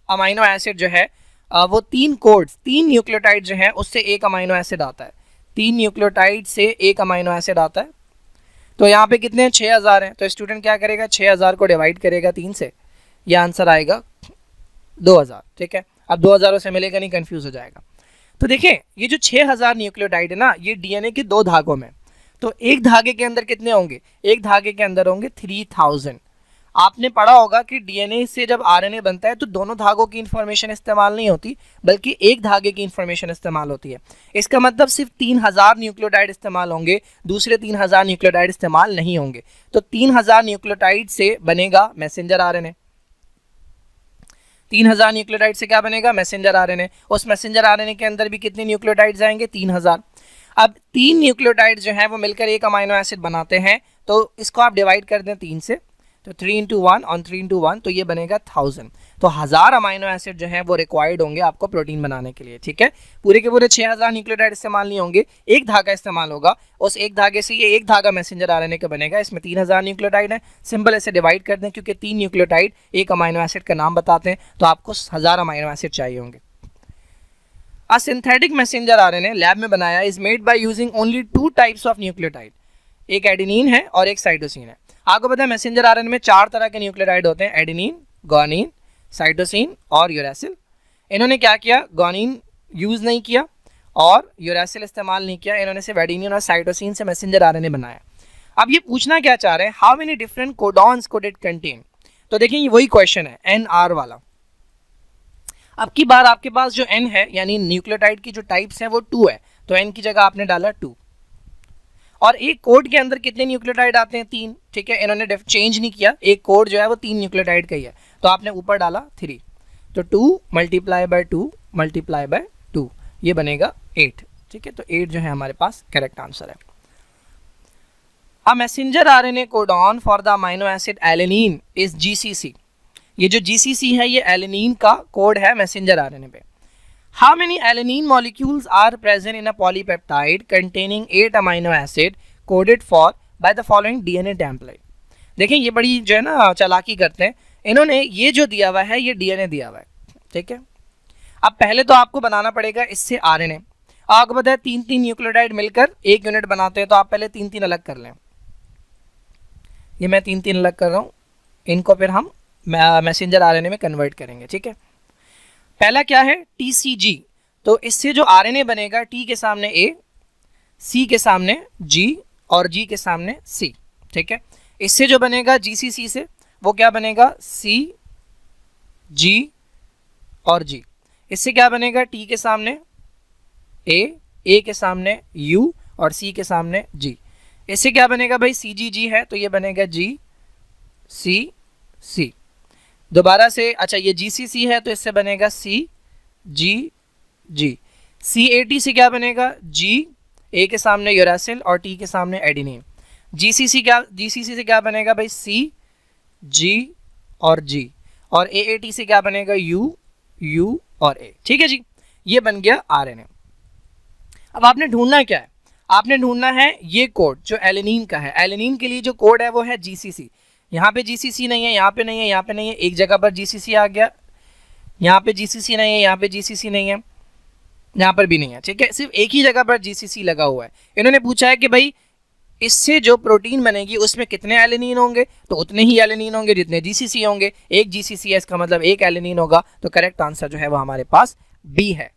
अमाइनो एसिड जो है वो 3 कोड्स, 3 न्यूक्लियोटाइड जो है उससे एक अमाइनो एसिड आता है, 3 न्यूक्लियोटाइड से एक अमाइनो एसिड आता है। तो यहाँ पे कितने हैं, 6000 हैं, तो स्टूडेंट क्या करेगा, 6000 को डिवाइड करेगा 3 से, ये आंसर आएगा 2000, ठीक है। अब 2000 से मिलेगा नहीं, कंफ्यूज हो जाएगा। तो देखें ये जो 6000 न्यूक्लियोटाइड है ना, ये डीएनए के 2 धागों में, तो एक धागे के अंदर कितने होंगे, एक धागे के अंदर होंगे 3000, आपने पढ़ा होगा कि डीएनए से जब आरएनए बनता है तो दोनों धागों की इंफॉर्मेशन इस्तेमाल नहीं होती, बल्कि एक धागे की इंफॉर्मेशन इस्तेमाल होती है। इसका मतलब सिर्फ 3000 न्यूक्लियोटाइड इस्तेमाल होंगे, दूसरे 3000 न्यूक्लियोटाइड इस्तेमाल नहीं होंगे। तो 3000 न्यूक्लियोटाइड से बनेगा मैसेंजर आरएनए। 3000 न्यूक्लियोटाइड से क्या बनेगा? Messenger RNA. उस मैसेंजर आरएनए के अंदर भी कितने न्यूक्लियोटाइड्स आएंगे? 3000। अब 3 न्यूक्लियोटाइड जो है वो मिलकर एक अमाइनो एसिड बनाते हैं, तो इसको आप डिवाइड कर दें 3 से, तो 3 × 1 और 3 × 1, तो ये बनेगा 1000। तो 1000 अमाइनो एसिड जो है वो रिक्वायर्ड होंगे आपको प्रोटीन बनाने के लिए, ठीक है। पूरे के पूरे 6000 न्यूक्लियोटाइड इस्तेमाल नहीं होंगे, एक धागा इस्तेमाल होगा। उस एक धागे से ये एक धागा मैसेंजर आरएनए का बनेगा। इसमें 3000 न्यूक्लियोटाइड है, सिंपल ऐसे डिवाइड कर दें, क्योंकि 3 न्यूक्लियोटाइड एक अमाइनो एसिड का नाम बताते हैं, तो आपको 1000 अमाइनो एसिड चाहिए होंगे। A synthetic messenger RNA lab में बनाया is made by using only 2 types of nucleotide, एक एडेनिन है और एक साइटोसिन है। आपको पता है मैसेंजर आरएनए में 4 तरह के न्यूक्लियोटाइड होते हैं, एडेनिन, गुआनिन, साइटोसिन और यूरेसिल। इन्होंने क्या किया? गुआनिन यूज़ नहीं किया और यूरेसिल इस्तेमाल नहीं किया, इन्होंने सिर्फ एडेनिन और साइटोसिन से मैसेंजर आरएनए बनाया। अब ये पूछना क्या चाह रहे हैं, how many different codons code it contain. तो देखिए ये वही क्वेश्चन है, NR वाला। अब की बार आपके पास जो N है, यानी न्यूक्लियोटाइड की जो टाइप्स हैं वो 2 है, तो N की जगह आपने डाला 2। और एक कोड के अंदर कितने न्यूक्लियोटाइड आते हैं? 3, ठीक है। इन्होंने चेंज नहीं किया, एक कोड जो है वो 3 न्यूक्लियोटाइड का ही है, तो आपने ऊपर डाला 3, तो 2 × 2 × 2 ये बनेगा 8, ठीक है। तो 8 जो है हमारे पास करेक्ट आंसर है। A messenger RNA codon for the amino acid alanine is GCC। ये जो GCC है ये एलेनिन का कोड है मैसेंजर आरएनए पे। How many alanine molecules are present in a polypeptide containing 8 amino acid coded for by the following DNA template। देखें ये बड़ी जो है ना चालाकी करते हैं, इन्होंने ये जो दिया हुआ है ये DNA दिया हुआ है, ठीक है। अब पहले तो आपको बनाना पड़ेगा इससे RNA। आपको पता है 3-3 न्यूक्लियोटाइड मिलकर एक यूनिट बनाते हैं, तो आप पहले 3-3 अलग कर लें। ये मैं 3-3 अलग कर रहा हूँ, इनको फिर हम मैसेंजर आरएनए में कन्वर्ट करेंगे, ठीक है। पहला क्या है? TCG। तो इससे जो आरएनए बनेगा, T के सामने A, C के सामने G और G के सामने C, ठीक है। इससे जो बनेगा GCC से, वो क्या बनेगा? C, G और G। इससे क्या बनेगा? T के सामने A के सामने U और C के सामने G। इससे क्या बनेगा भाई? CGG है, तो ये बनेगा G, C, C। दोबारा से, अच्छा ये GCC है तो इससे बनेगा C, G, G। CAT से क्या बनेगा? G, A के सामने यूरेसिल और T के सामने एडेनिन। GCC से क्या बनेगा भाई? C, G और G। और AAT से क्या बनेगा? U, U और A, ठीक है जी। ये बन गया आरएनए। अब आपने ढूंढना क्या है? आपने ढूंढना है ये कोड जो एलेनिन का है। एलेनिन के लिए जो कोड है वो है GCC। यहाँ पे GCC नहीं है, यहाँ पे नहीं है, यहाँ पे नहीं है, एक जगह पर GCC आ गया, यहाँ पे GCC नहीं है, यहाँ पे GCC नहीं है, यहाँ पर भी नहीं है, ठीक है। सिर्फ एक ही जगह पर GCC लगा हुआ है। इन्होंने पूछा है कि भाई इससे जो प्रोटीन बनेगी उसमें कितने एलेनिन होंगे, तो उतने ही एलेनिन होंगे जितने GCC होंगे। एक GCC है, इसका मतलब एक एलेनिन होगा, तो करेक्ट आंसर जो है वो हमारे पास B है।